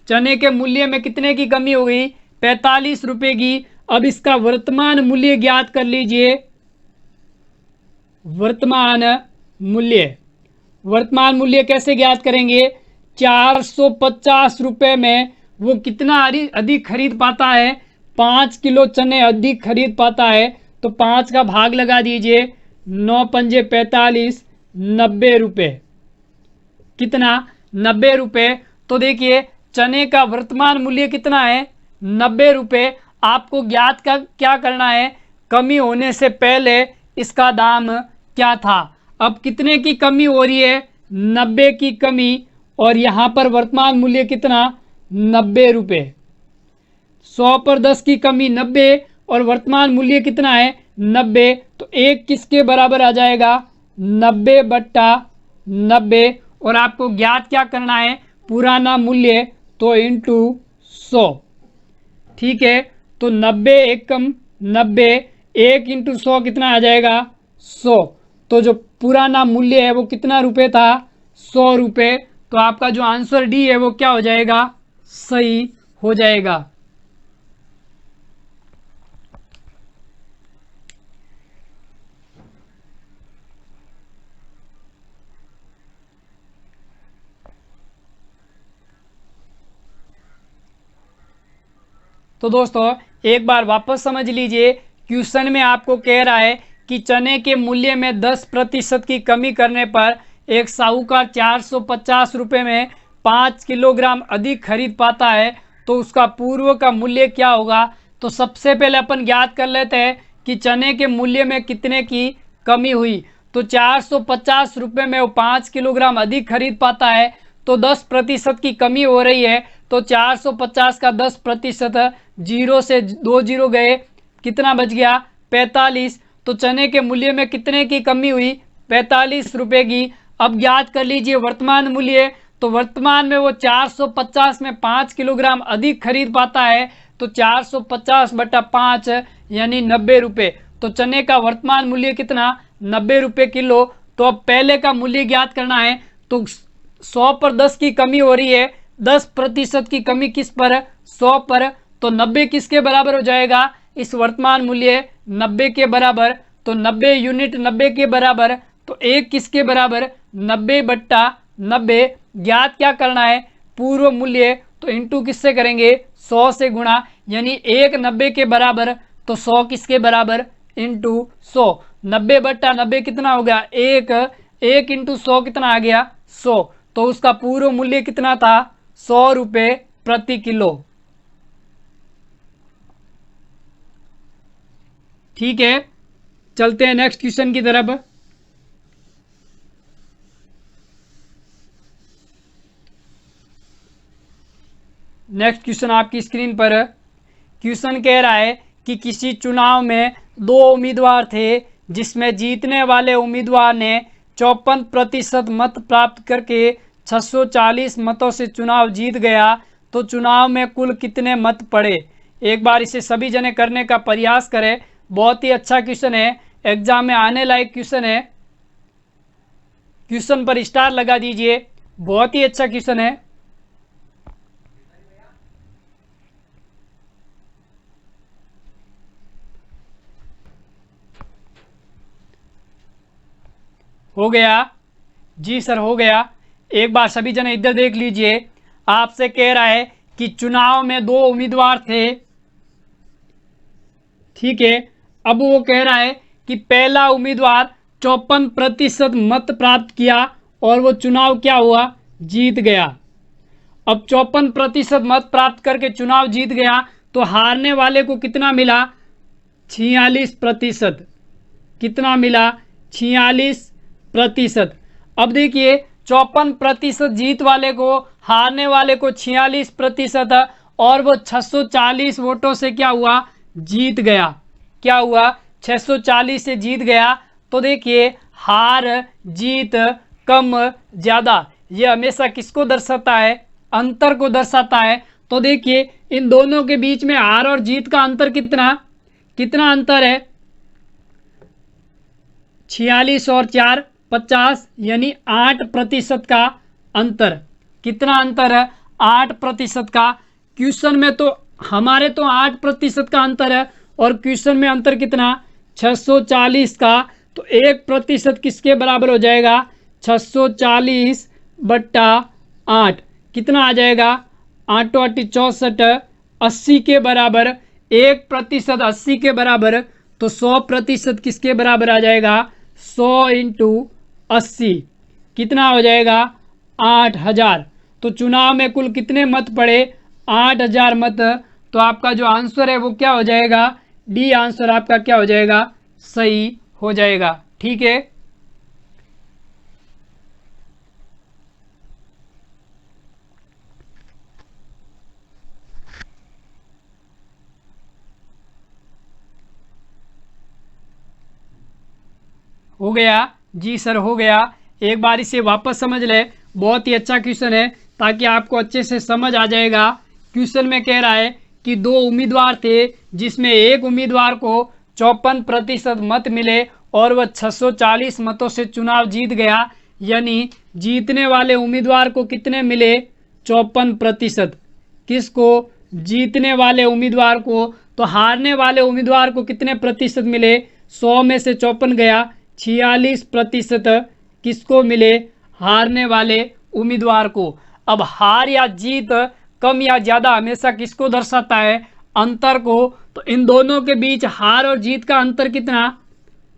चने के मूल्य में कितने की कमी हो गई? 45 रुपये की। अब इसका वर्तमान मूल्य ज्ञात कर लीजिए। वर्तमान मूल्य, वर्तमान मूल्य कैसे ज्ञात करेंगे? 450 रुपये में वो कितना अधिक खरीद पाता है? 5 किलो चने अधिक खरीद पाता है। तो 5 का भाग लगा दीजिए, 9 पंजे 45, 90 रुपये। कितना? 90 रुपये। तो देखिए चने का वर्तमान मूल्य कितना है? 90 रुपये। आपको ज्ञात का क्या करना है? कमी होने से पहले इसका दाम क्या था। अब कितने की कमी हो रही है? 90 की कमी, और यहाँ पर वर्तमान मूल्य कितना? 90 रुपये। 100 पर 10 की कमी 90, और वर्तमान मूल्य कितना है? 90। तो एक किसके बराबर आ जाएगा? 90 बट्टा 90। और आपको ज्ञात क्या करना है? पुराना मूल्य, तो इंटू 100। ठीक है, तो 90 एकम 90, 1 इंटू 100 कितना आ जाएगा? 100। तो जो पुराना मूल्य है वो कितना रुपए था? 100 रुपये। तो आपका जो आंसर डी है वो क्या हो जाएगा? सही हो जाएगा। तो दोस्तों एक बार वापस समझ लीजिए, क्वेश्चन में आपको कह रहा है कि चने के मूल्य में 10% की कमी करने पर एक साहूकार 450 रुपये में 5 किलोग्राम अधिक खरीद पाता है, तो उसका पूर्व का मूल्य क्या होगा? तो सबसे पहले अपन ज्ञात कर लेते हैं कि चने के मूल्य में कितने की कमी हुई। तो 450 रुपये में वो 5 किलोग्राम अधिक खरीद पाता है, तो 10% की कमी हो रही है। तो 450 का 10%, 0 से 2 जीरो गए, कितना बच गया? 45। तो चने के मूल्य में कितने की कमी हुई? 45 रुपये की। अब ज्ञात कर लीजिए वर्तमान मूल्य। तो वर्तमान में वो 450 में 5 किलोग्राम अधिक खरीद पाता है, तो 450 बटा 5 यानी 90 रुपये। तो चने का वर्तमान मूल्य कितना? 90 रुपये किलो। तो अब पहले का मूल्य ज्ञात करना है। तो 100 पर 10 की कमी हो रही है, 10% की कमी किस पर? 100 पर। तो 90 किसके बराबर हो जाएगा? इस वर्तमान मूल्य 90 के बराबर। तो 90 यूनिट 90 के बराबर, तो एक किसके बराबर? 90 बट्टा 90। ज्ञात क्या करना है? पूर्व मूल्य। तो इंटू किससे करेंगे? 100 से गुणा, यानी एक 90 के बराबर, तो 100 किसके बराबर? इंटू 100। 90 बट्टा 90 कितना हो गया? एक इंटू 100 कितना आ गया? 100। तो उसका पूर्व मूल्य कितना था? 100 रुपये प्रति किलो। ठीक है, चलते हैं नेक्स्ट क्वेश्चन की तरफ। नेक्स्ट क्वेश्चन आपकी स्क्रीन पर। क्वेश्चन कह रहा है कि किसी चुनाव में 2 उम्मीदवार थे, जिसमें जीतने वाले उम्मीदवार ने 54% मत प्राप्त करके 640 मतों से चुनाव जीत गया। तो चुनाव में कुल कितने मत पड़े? एक बार इसे सभी जने करने का प्रयास करें। बहुत ही अच्छा क्वेश्चन है, एग्जाम में आने लायक क्वेश्चन है। क्वेश्चन पर स्टार लगा दीजिए, बहुत ही अच्छा क्वेश्चन है। हो गया? जी सर हो गया। एक बार सभी जने इधर देख लीजिए। आपसे कह रहा है कि चुनाव में 2 उम्मीदवार थे, ठीक है। अब वो कह रहा है कि पहला उम्मीदवार 54% मत प्राप्त किया और वो चुनाव क्या हुआ, जीत गया। अब 54% मत प्राप्त करके चुनाव जीत गया तो हारने वाले को कितना मिला, 46%। कितना मिला, 46%। अब देखिए 54% जीत वाले को, हारने वाले को 46%, और वो 640 वोटों से क्या हुआ, जीत गया। क्या हुआ, 640 से जीत गया। तो देखिए हार जीत कम ज्यादा, ये हमेशा किसको दर्शाता है, अंतर को दर्शाता है। तो देखिए इन दोनों के बीच में हार और जीत का अंतर कितना, कितना अंतर है, 46 और 4 50, यानी 8% का अंतर। कितना अंतर है, 8% का। क्वेश्चन में तो हमारे तो 8% का अंतर है और क्वेश्चन में अंतर कितना, 640 का। तो 1% किसके बराबर हो जाएगा, 640/8 कितना आ जाएगा, 8 8 64, 80 के बराबर। 1% 80 के बराबर, तो 100% किसके बराबर आ जाएगा, 100 × 80 कितना हो जाएगा, 8000। तो चुनाव में कुल कितने मत पड़े, 8000 मत। तो आपका जो आंसर है वो क्या हो जाएगा, डी आंसर आपका क्या हो जाएगा, सही हो जाएगा। ठीक है, हो गया, जी सर हो गया। एक बार इसे वापस समझ ले, बहुत ही अच्छा क्वेश्चन है, ताकि आपको अच्छे से समझ आ जाएगा। क्वेश्चन में कह रहा है कि 2 उम्मीदवार थे, जिसमें एक उम्मीदवार को 54% मत मिले और वह 640 मतों से चुनाव जीत गया। यानी जीतने वाले उम्मीदवार को कितने मिले, 54%। किसको, जीतने वाले उम्मीदवार को। तो हारने वाले उम्मीदवार को कितने प्रतिशत मिले, 100 में से 54 गया, 46% किसको मिले, हारने वाले उम्मीदवार को। अब हार या जीत कम या ज्यादा हमेशा किसको दर्शाता है, अंतर को। तो इन दोनों के बीच हार और जीत का अंतर कितना,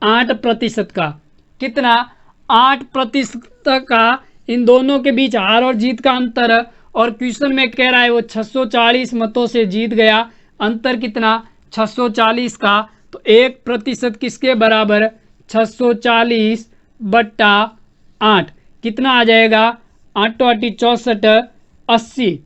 8% का। कितना, 8% का इन दोनों के बीच हार और जीत का अंतर। और क्वेश्चन में कह रहा है वो 640 मतों से जीत गया, अंतर कितना, 640 का। तो 1% किसके बराबर, 640/8 कितना आ जाएगा, 8 8 64, 80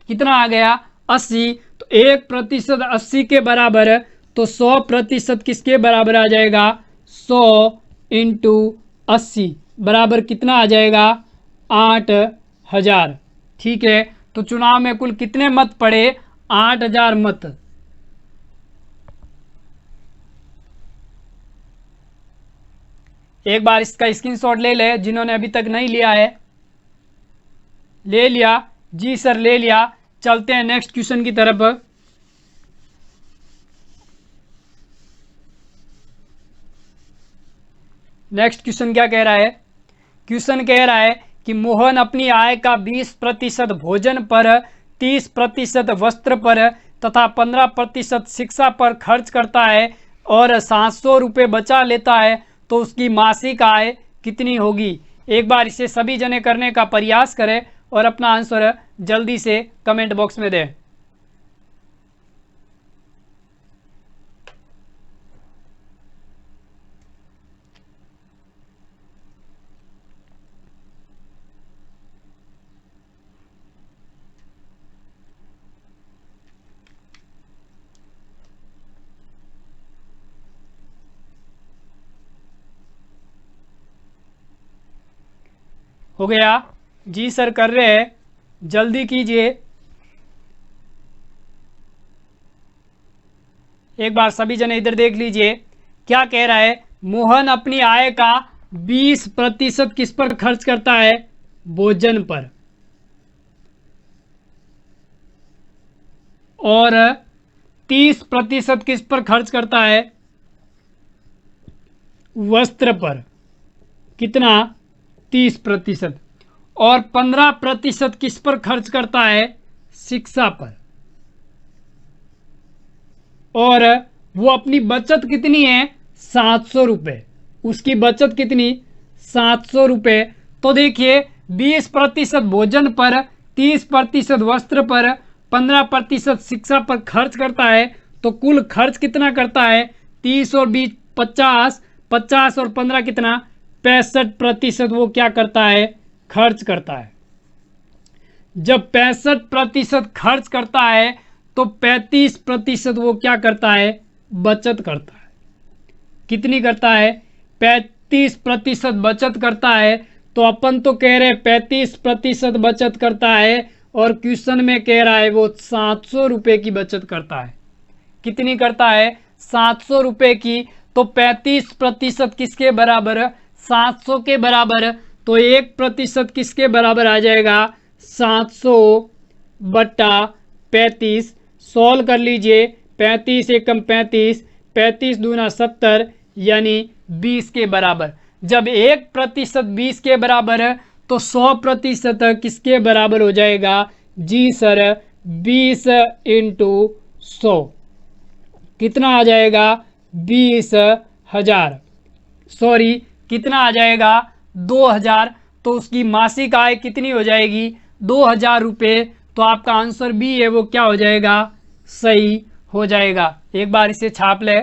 कितना आ गया, 80। तो 1% 80 के बराबर, तो 100% किसके बराबर आ जाएगा, 100 × 80 बराबर कितना आ जाएगा, 8000। ठीक है, तो चुनाव में कुल कितने मत पड़े, 8000 मत। एक बार इसका स्क्रीनशॉट ले ले, जिन्होंने अभी तक नहीं लिया है। ले लिया, जी सर ले लिया। चलते हैं नेक्स्ट क्वेश्चन की तरफ। नेक्स्ट क्वेश्चन क्या कह रहा है, क्वेश्चन कह रहा है कि मोहन अपनी आय का 20% भोजन पर, 30% वस्त्र पर तथा 15% शिक्षा पर खर्च करता है और 700 रुपये बचा लेता है, तो उसकी मासिक आय कितनी होगी। एक बार इसे सभी जने करने का प्रयास करें और अपना आंसर जल्दी से कमेंट बॉक्स में दें। हो गया, जी सर कर रहे हैं, जल्दी कीजिए। एक बार सभी जने इधर देख लीजिए, क्या कह रहा है, मोहन अपनी आय का 20% किस पर खर्च करता है, भोजन पर, और 30% किस पर खर्च करता है, वस्त्र पर। कितना, 30%। और 15% किस पर खर्च करता है? शिक्षा पर। और वो अपनी बचत कितनी है? 700 रुपये। उसकी बचत कितनी? 700 रुपये। तो देखिए 20% भोजन पर, 30% वस्त्र पर, 15% शिक्षा पर खर्च करता है। तो कुल खर्च कितना करता है? 30 और 20 50, 50 और 15 कितना? 65% वो क्या करता है? खर्च करता है। जब 65% खर्च करता है तो 35% वो क्या करता है? बचत करता है। कितनी करता है? 35% बचत करता है। तो अपन तो कह रहे 35% बचत करता है और क्वेश्चन में कह रहा है वो 700 रुपये की बचत करता है। कितनी करता है? 700 रुपये की। तो 35% किसके बराबर? 700 के बराबर। तो 1% किसके बराबर आ जाएगा? 700 बट्टा 35। सॉल्व कर लीजिए। 35 एकम 35, 35 दूना 70, यानी 20 के बराबर। जब 1% 20 के बराबर है तो 100% किसके बराबर हो जाएगा? जी सर, 20 इंटू 100 कितना आ जाएगा? 20,000। सॉरी, कितना आ जाएगा? 2,000। तो उसकी मासिक आय कितनी हो जाएगी? 2,000 रुपये। तो आपका आंसर बी है वो क्या हो जाएगा? सही हो जाएगा। एक बार इसे छाप ले।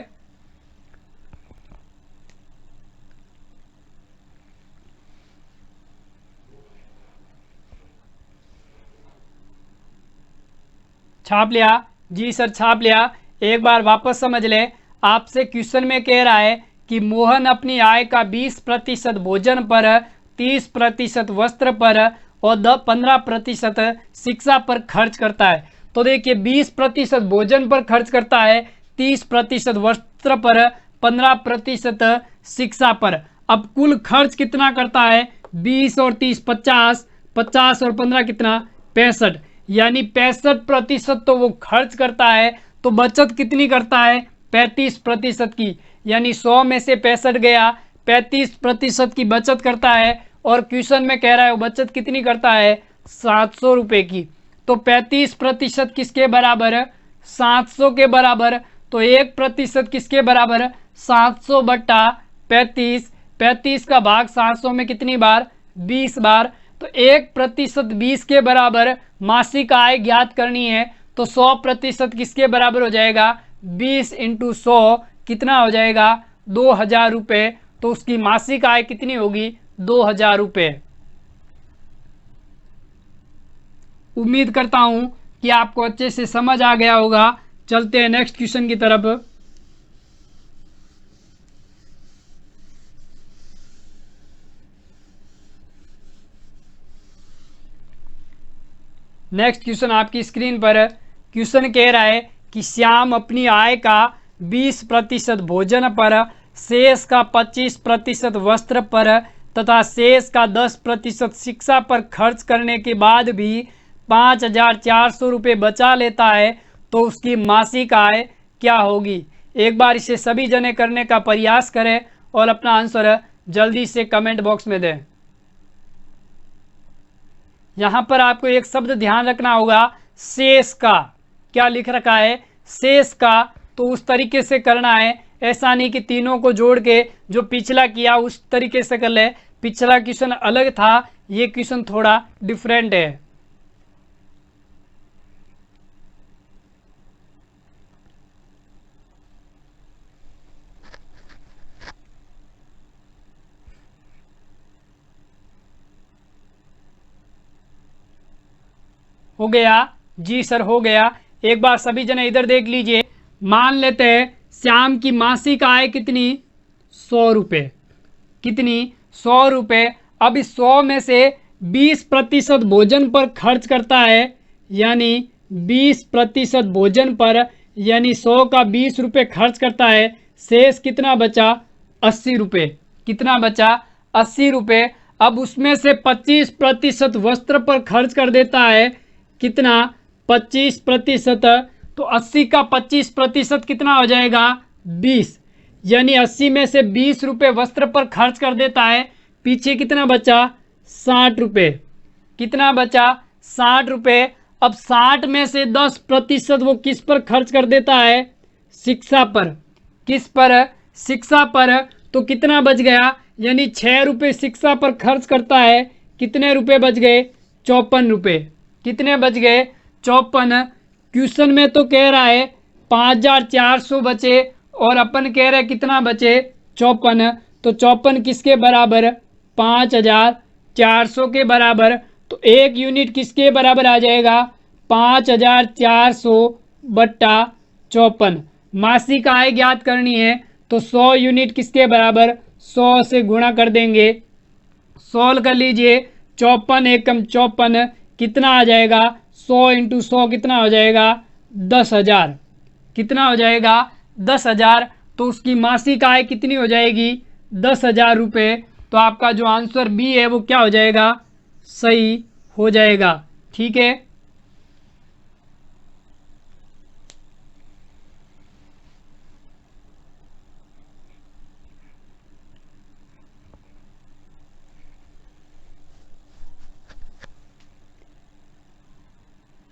छाप लिया? जी सर, छाप लिया। एक बार वापस समझ ले। आपसे क्वेश्चन में कह रहा है कि मोहन अपनी आय का 20% भोजन पर, 30% वस्त्र पर और 15% शिक्षा पर खर्च करता है। तो देखिए 20% भोजन पर खर्च करता है, 30% वस्त्र पर, 15% शिक्षा पर। अब कुल खर्च कितना करता है? 20 और 30 50, 50 और 15 कितना? 65। यानी 65% तो वो खर्च करता है। तो बचत कितनी करता है? 35% की। यानी 100 में से 65 गया, 35% की बचत करता है। और क्वेश्चन में कह रहा है वो बचत कितनी करता है? 700 रुपये की। तो 35% किसके बराबर है? 700 के बराबर। तो 1% किसके बराबर? 700 बट्टा 35। 35 का भाग 700 में कितनी बार? 20 बार। तो 1% 20 के बराबर मासिक आय ज्ञात करनी है। तो 100% किसके बराबर हो जाएगा? 20 इंटू 100 कितना हो जाएगा? 2,000 रुपये। तो उसकी मासिक आय कितनी होगी? 2,000 रुपये। उम्मीद करता हूं कि आपको अच्छे से समझ आ गया होगा। चलते हैं नेक्स्ट क्वेश्चन की तरफ। नेक्स्ट क्वेश्चन आपकी स्क्रीन पर है। क्वेश्चन कह रहा है कि श्याम अपनी आय का 20% भोजन पर, शेष का 25% वस्त्र पर तथा शेष का 10% शिक्षा पर खर्च करने के बाद भी 5,400 रुपये बचा लेता है। तो उसकी मासिक आय क्या होगी? एक बार इसे सभी जने करने का प्रयास करें और अपना आंसर जल्दी से कमेंट बॉक्स में दें। यहां पर आपको एक शब्द ध्यान रखना होगा, शेष का। क्या लिख रखा है? शेष का। तो उस तरीके से करना है, ऐसा नहीं कि तीनों को जोड़ के जो पिछला किया उस तरीके से कर ले। पिछला क्वेश्चन अलग था, ये क्वेश्चन थोड़ा डिफरेंट है। हो गया? जी सर, हो गया। एक बार सभी जने इधर देख लीजिए। मान लेते हैं श्याम की मासिक आय कितनी? 100 रुपये। कितनी? 100 रुपये। अब इस 100 में से 20% भोजन पर खर्च करता है, यानी 20% भोजन पर, यानी 100 का 20 रुपये खर्च करता है। शेष कितना बचा? 80 रुपये। कितना बचा? 80 रुपये। अब उसमें से 25% वस्त्र पर खर्च कर देता है। कितना? 25%। तो 80 का 25% कितना हो जाएगा? 20। यानी 80 में से 20 रुपये वस्त्र पर खर्च कर देता है। पीछे कितना बचा? 60 रुपये। कितना बचा 60 रुपये। अब 60 में से 10% वो किस पर खर्च कर देता है, शिक्षा पर। किस पर, शिक्षा पर। तो कितना बच गया, यानी 6 रुपये शिक्षा पर खर्च करता है, कितने रुपए बच गए, 54 रुपये। कितने बच गए, 54। क्वेश्चन में तो कह रहा है 5400 बचे और अपन कह रहे हैं कितना बचे, 54। तो 54 किसके बराबर, 5400 के बराबर। तो 1 यूनिट किसके बराबर आ जाएगा, 5400 बट्टा 54। मासिक आय ज्ञात करनी है तो 100 यूनिट किसके बराबर, 100 से गुणा कर देंगे। सोल्व कर लीजिए, 54 एकम 54 कितना आ जाएगा, 100 इंटू 100 कितना हो जाएगा, 10,000। कितना हो जाएगा, 10,000। तो उसकी मासिक आय कितनी हो जाएगी, 10,000 रुपये। तो आपका जो आंसर बी है वो क्या हो जाएगा, सही हो जाएगा। ठीक है,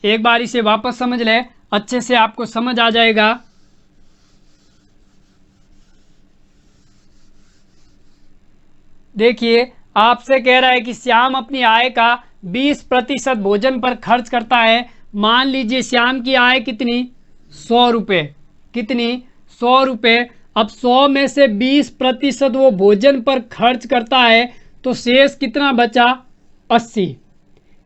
एक बार इसे वापस समझ ले, अच्छे से आपको समझ आ जाएगा। देखिए, आपसे कह रहा है कि श्याम अपनी आय का 20% भोजन पर खर्च करता है। मान लीजिए श्याम की आय कितनी, 100 रुपये। कितनी, 100 रुपये। अब 100 में से 20% वो भोजन पर खर्च करता है, तो शेष कितना बचा, 80।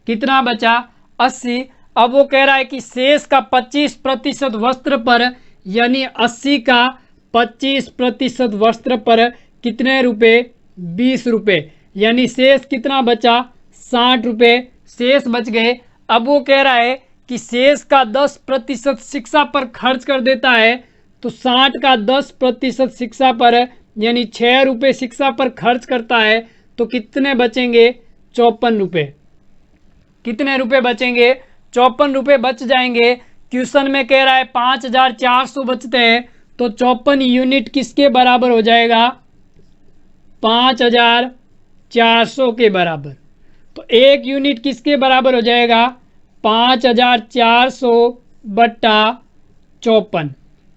कितना बचा, 80। अब वो कह रहा है कि शेष का 25% वस्त्र पर, यानी 80 का 25% वस्त्र पर कितने रुपए, 20 रुपये। यानी शेष कितना बचा, 60 रुपये। शेष बच गए। अब वो कह रहा है कि शेष का 10% शिक्षा पर खर्च कर देता है। तो 60 का 10% शिक्षा पर, यानी 6 रुपये शिक्षा पर खर्च करता है। तो कितने बचेंगे, 54 रुपये। कितने रुपए बचेंगे, 54 रुपये बच जाएंगे। क्वेश्चन में कह रहा है 5400 बचते हैं, तो 54 यूनिट किसके बराबर हो जाएगा, 5400 के बराबर। तो 1 यूनिट किसके बराबर हो जाएगा, 5400 बट्टा 54।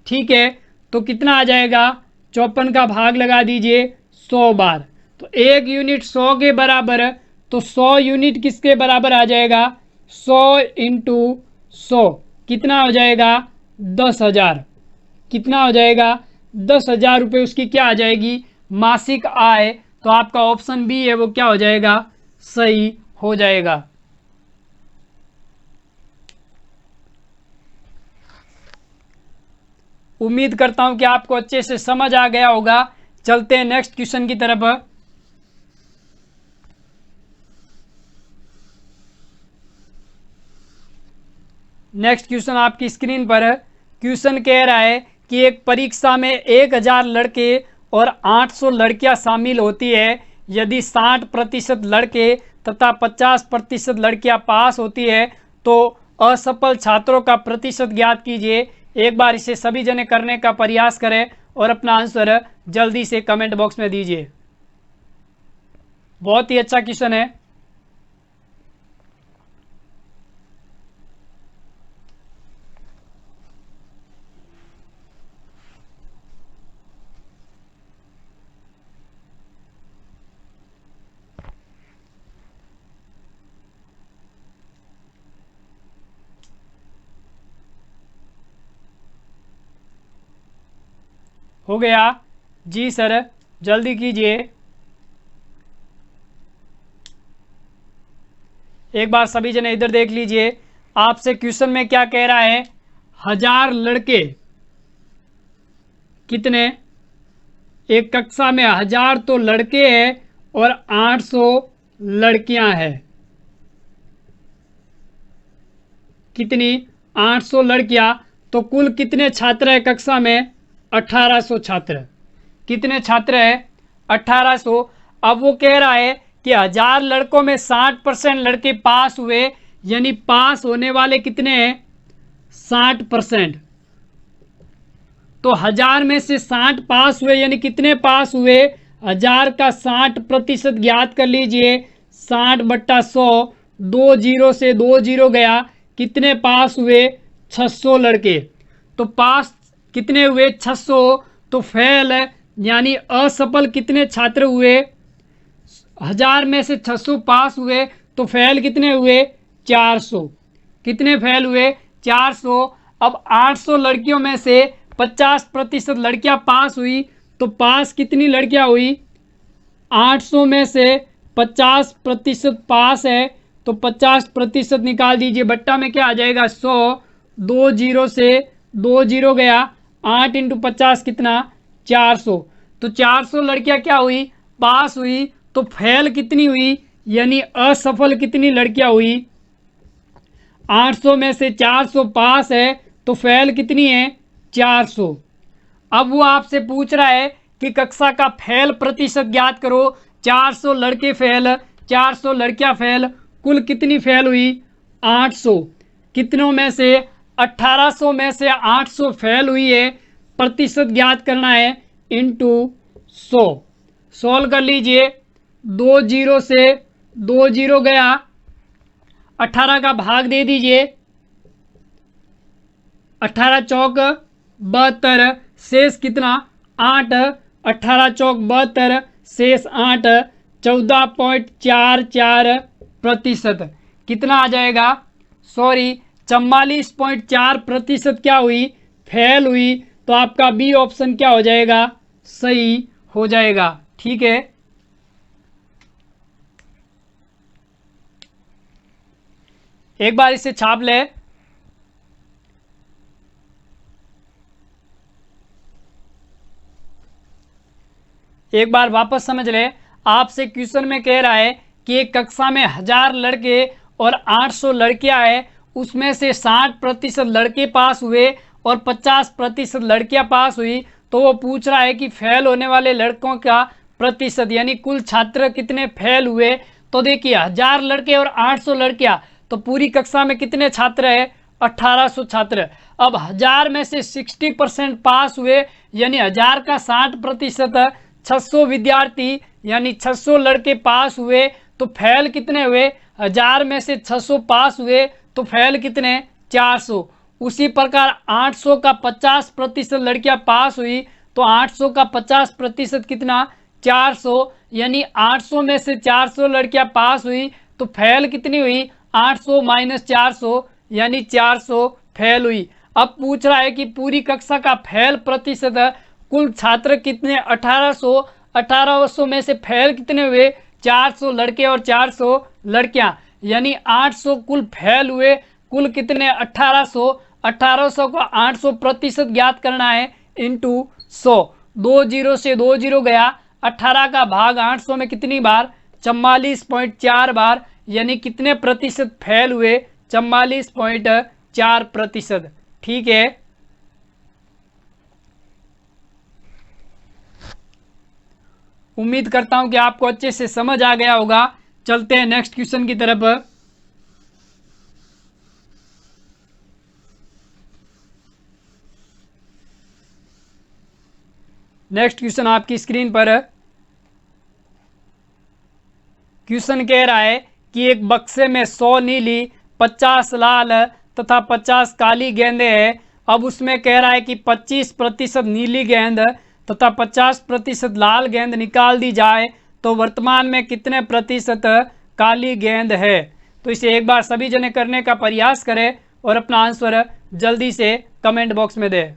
ठीक है, तो कितना आ जाएगा, 54 का भाग लगा दीजिए 100 बार। तो 1 यूनिट 100 के बराबर, तो 100 यूनिट किसके बराबर आ जाएगा, 100 इंटू 100 कितना हो जाएगा, 10,000। कितना हो जाएगा, 10,000 रुपये उसकी क्या आ जाएगी, मासिक आय। तो आपका ऑप्शन बी है वो क्या हो जाएगा, सही हो जाएगा। उम्मीद करता हूं कि आपको अच्छे से समझ आ गया होगा। चलते हैं नेक्स्ट क्वेश्चन की तरफ। नेक्स्ट क्वेश्चन आपकी स्क्रीन पर है। क्वेश्चन कह रहा है कि एक परीक्षा में 1000 लड़के और 800 लड़कियां शामिल होती है। यदि 60% लड़के तथा 50% लड़कियां पास होती है तो असफल छात्रों का प्रतिशत ज्ञात कीजिए। एक बार इसे सभी जने करने का प्रयास करें और अपना आंसर जल्दी से कमेंट बॉक्स में दीजिए। बहुत ही अच्छा क्वेश्चन है। हो गया जी सर, जल्दी कीजिए। एक बार सभी जने इधर देख लीजिए। आपसे क्वेश्चन में क्या कह रहा है, 1000 लड़के, कितने, एक कक्षा में 1000 तो लड़के हैं और 800 लड़कियां हैं। कितनी, 800 लड़कियां। तो कुल कितने छात्र है कक्षा में, 1800 छात्र। कितने छात्र है, 1800। अब वो कह रहा है कि 1000 लड़कों में 60% लड़के पास हुए, यानी पास होने वाले कितने हैं, 60%। तो 1000 में से 60 पास हुए, यानी कितने पास हुए, 1000 का 60% ज्ञात कर लीजिए, 60 बट्टा 100। 2 जीरो से 2 जीरो गया, कितने पास हुए? 600 लड़के। तो पास कितने हुए? 600। तो फेल यानी असफल कितने छात्र हुए? 1000 में से 600 पास हुए, तो फेल कितने हुए? 400। कितने फेल हुए? 400। अब 800 लड़कियों में से 50% लड़कियां पास हुई, तो पास कितनी लड़कियां हुई? 800 में से 50% पास है, तो 50% निकाल दीजिए, बट्टा में क्या आ जाएगा? 100। 2 जीरो से 2 जीरो गया, 8 इंटू 50 कितना? 400। तो 400 लड़कियां क्या हुई? पास हुई। तो फेल कितनी हुई? यानी असफल कितनी लड़कियां हुई? 800 में से 400 पास है, तो फेल कितनी है? 400। अब वो आपसे पूछ रहा है कि कक्षा का फेल प्रतिशत ज्ञात करो। 400 लड़के फेल, 400 लड़कियां फेल, कुल कितनी फेल हुई? 800। कितनों में से? 1800 में से 800 फेल हुई है, प्रतिशत ज्ञात करना है, इंटू 100। सॉल्व कर लीजिए। 2 जीरो से 2 जीरो गया, 18 का भाग दे दीजिए, 18 चौक 72, शेष कितना? 8। 18 चौक 72, शेष 8, 14.44%। कितना आ जाएगा? सॉरी, 44.4% क्या हुई? फेल हुई। तो आपका बी ऑप्शन क्या हो जाएगा? सही हो जाएगा। ठीक है, एक बार इसे छाप ले। एक बार वापस समझ ले। आपसे क्वेश्चन में कह रहा है कि एक कक्षा में 1000 लड़के और 800 लड़कियां हैं, उसमें से 60% लड़के पास हुए और 50% लड़कियां पास हुई। तो वो पूछ रहा है कि फेल होने वाले लड़कों का प्रतिशत, यानी कुल छात्र कितने फेल हुए। तो देखिए 1000 लड़के और 800 लड़कियां, तो पूरी कक्षा में कितने छात्र है? 1800 छात्र। अब 1000 में से 60% पास हुए, यानी 1000 का 60%, 600 विद्यार्थी यानी 600 लड़के पास हुए, तो फेल कितने हुए? 1000 में से 600 पास हुए, तो फेल कितने? 400। उसी प्रकार 800 का 50% लड़कियां पास हुई, तो 800 का 50% कितना? 400। यानी 800 में से 400 लड़कियां पास हुई, तो फेल कितनी हुई? 800 माइनस 400, यानी 400 फेल हुई। अब पूछ रहा है कि पूरी कक्षा का फेल प्रतिशत, कुल छात्र कितने? 1800। 1800 में से फेल कितने हुए? 400 लड़के और 400 लड़कियां, यानी 800 कुल फेल हुए, कुल कितने? 1800। 1800 को 800% ज्ञात करना है, इंटू 100। 2 जीरो से 2 जीरो गया, 18 का भाग 800 में कितनी बार? 44.4 बार, यानी कितने प्रतिशत फेल हुए? 44.4%। ठीक है, उम्मीद करता हूं कि आपको अच्छे से समझ आ गया होगा। चलते हैं नेक्स्ट क्वेश्चन की तरफ। नेक्स्ट क्वेश्चन आपकी स्क्रीन पर है। क्वेश्चन कह रहा है कि एक बक्से में 100 नीली, 50 लाल तथा 50 काली गेंदें हैं। अब उसमें कह रहा है कि 25% नीली गेंद तथा 50% लाल गेंद निकाल दी जाए, तो वर्तमान में कितने प्रतिशत काली गेंद है? तो इसे एक बार सभी जने करने का प्रयास करें और अपना आंसर जल्दी से कमेंट बॉक्स में दें।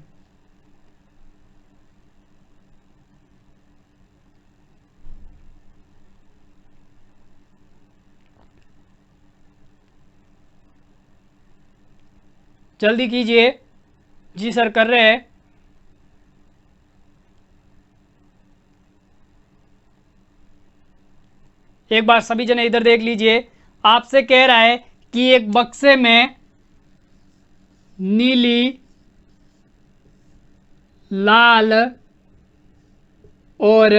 जल्दी कीजिए। जी सर, कर रहे हैं। एक बार सभी जने इधर देख लीजिए। आपसे कह रहा है कि एक बक्से में नीली, लाल और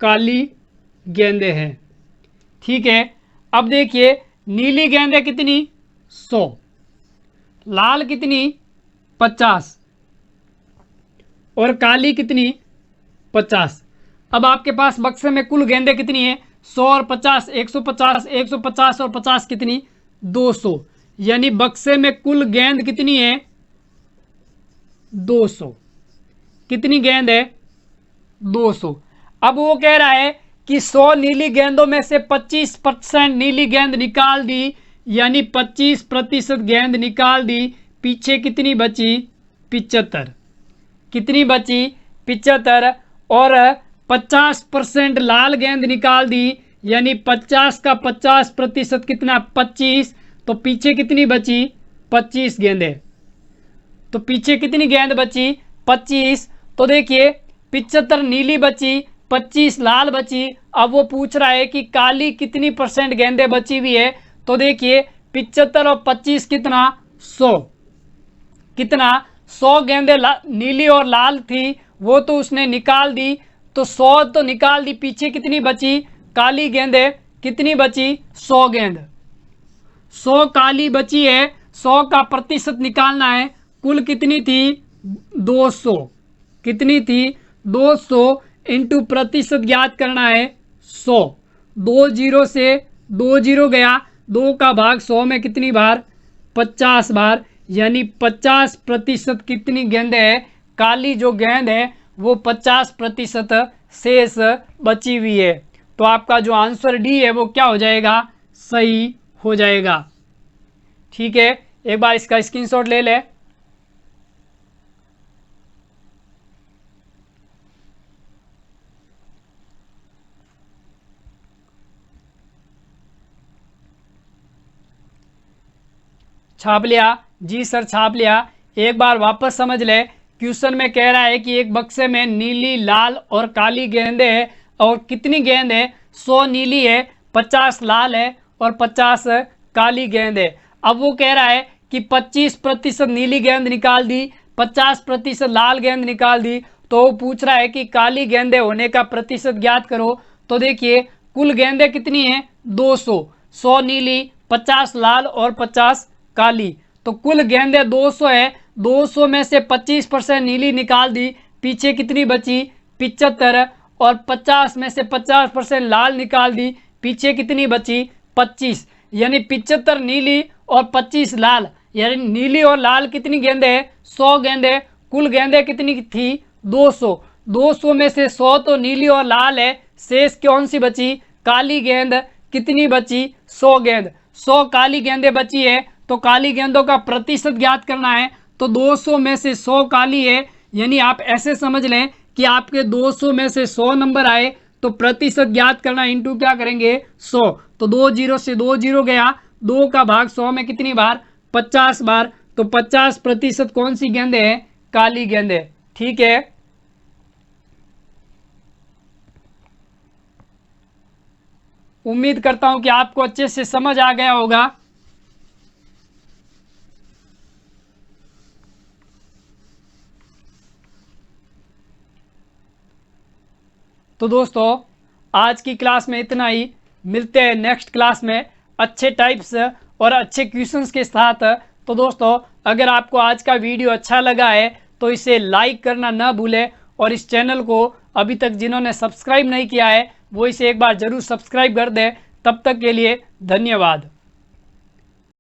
काली गेंदें हैं। ठीक है, अब देखिए नीली गेंदें कितनी? 100। लाल कितनी? 50। और काली कितनी? 50। अब आपके पास बक्से में कुल गेंदें कितनी है? 100 और 50, 150, 150 और 50 कितनी, 200। यानी बक्से में कुल गेंद कितनी है, 200। कितनी गेंद है, 200। अब वो कह रहा है कि 100 नीली गेंदों में से 25% नीली गेंद निकाल दी, यानी 25% गेंद निकाल दी, पीछे कितनी बची, 75। कितनी बची, 75। और 50% लाल गेंद निकाल दी, यानी 50 का 50% कितना, 25। तो पीछे कितनी बची, 25 गेंदें। तो पीछे कितनी गेंद बची, 25। तो देखिए 75 नीली बची, 25 लाल बची। अब वो पूछ रहा है कि काली कितनी % गेंदें बची हुई है। तो देखिए 75 और 25 कितना, 100। कितना, 100 गेंदें नीली और लाल थी, वो तो उसने निकाल दी। तो 100 तो निकाल दी, पीछे कितनी बची, काली गेंदें कितनी बची, 100 गेंद। 100 काली बची है, 100 का प्रतिशत निकालना है। कुल कितनी थी, 200। कितनी थी, 200 इंटू प्रतिशत ज्ञात करना है, 100। 2 जीरो से 2 जीरो गया, 2 का भाग 100 में कितनी बार, 50 बार। यानी 50% कितनी गेंद है, काली जो गेंद है वो 50% शेष बची हुई है। तो आपका जो आंसर डी है वो क्या हो जाएगा, सही हो जाएगा। ठीक है, एक बार इसका स्क्रीनशॉट ले ले। छाप लिया, जी सर छाप लिया। एक बार वापस समझ ले, क्वेश्चन में कह रहा है कि एक बक्से में नीली, लाल और काली गेंदें हैं, और कितनी गेंद है, 100 नीली है, 50 लाल है और 50 काली गेंद है। अब वो कह रहा है कि 25% नीली गेंद निकाल दी, 50% लाल गेंद निकाल दी। तो वो पूछ रहा है कि काली गेंदें होने का प्रतिशत ज्ञात करो। तो देखिए कुल गेंदें कितनी हैं, 200। 100 नीली, 50 लाल और 50 काली। तो कुल गेंदें 200 है, 200 में से 25% नीली निकाल दी, पीछे कितनी बची, 75। और 50 में से 50% लाल निकाल दी, पीछे कितनी बची, 25। यानी 75 नीली और 25 लाल, यानी नीली और लाल कितनी गेंदें, 100 गेंदें। कुल गेंदें कितनी थी, 200। 200 में से 100 तो नीली और लाल है, शेष कौन सी बची, काली गेंद। कितनी बची, 100 गेंद। 100 काली गेंदें बची है, तो काली गेंदों का प्रतिशत ज्ञात करना है। तो 200 में से 100 काली है, यानी आप ऐसे समझ लें कि आपके 200 में से 100 नंबर आए, तो प्रतिशत ज्ञात करना, इंटू क्या करेंगे, 100। तो 2 जीरो से 2 जीरो गया, 2 का भाग 100 में कितनी बार, 50 बार। तो 50% कौन सी गेंदें हैं, काली गेंदें। ठीक है, उम्मीद करता हूं कि आपको अच्छे से समझ आ गया होगा। तो दोस्तों आज की क्लास में इतना ही, मिलते हैं नेक्स्ट क्लास में अच्छे टाइप्स और अच्छे क्वेश्चंस के साथ। तो दोस्तों अगर आपको आज का वीडियो अच्छा लगा है तो इसे लाइक करना ना भूलें, और इस चैनल को अभी तक जिन्होंने सब्सक्राइब नहीं किया है वो इसे एक बार ज़रूर सब्सक्राइब कर दें। तब तक के लिए धन्यवाद।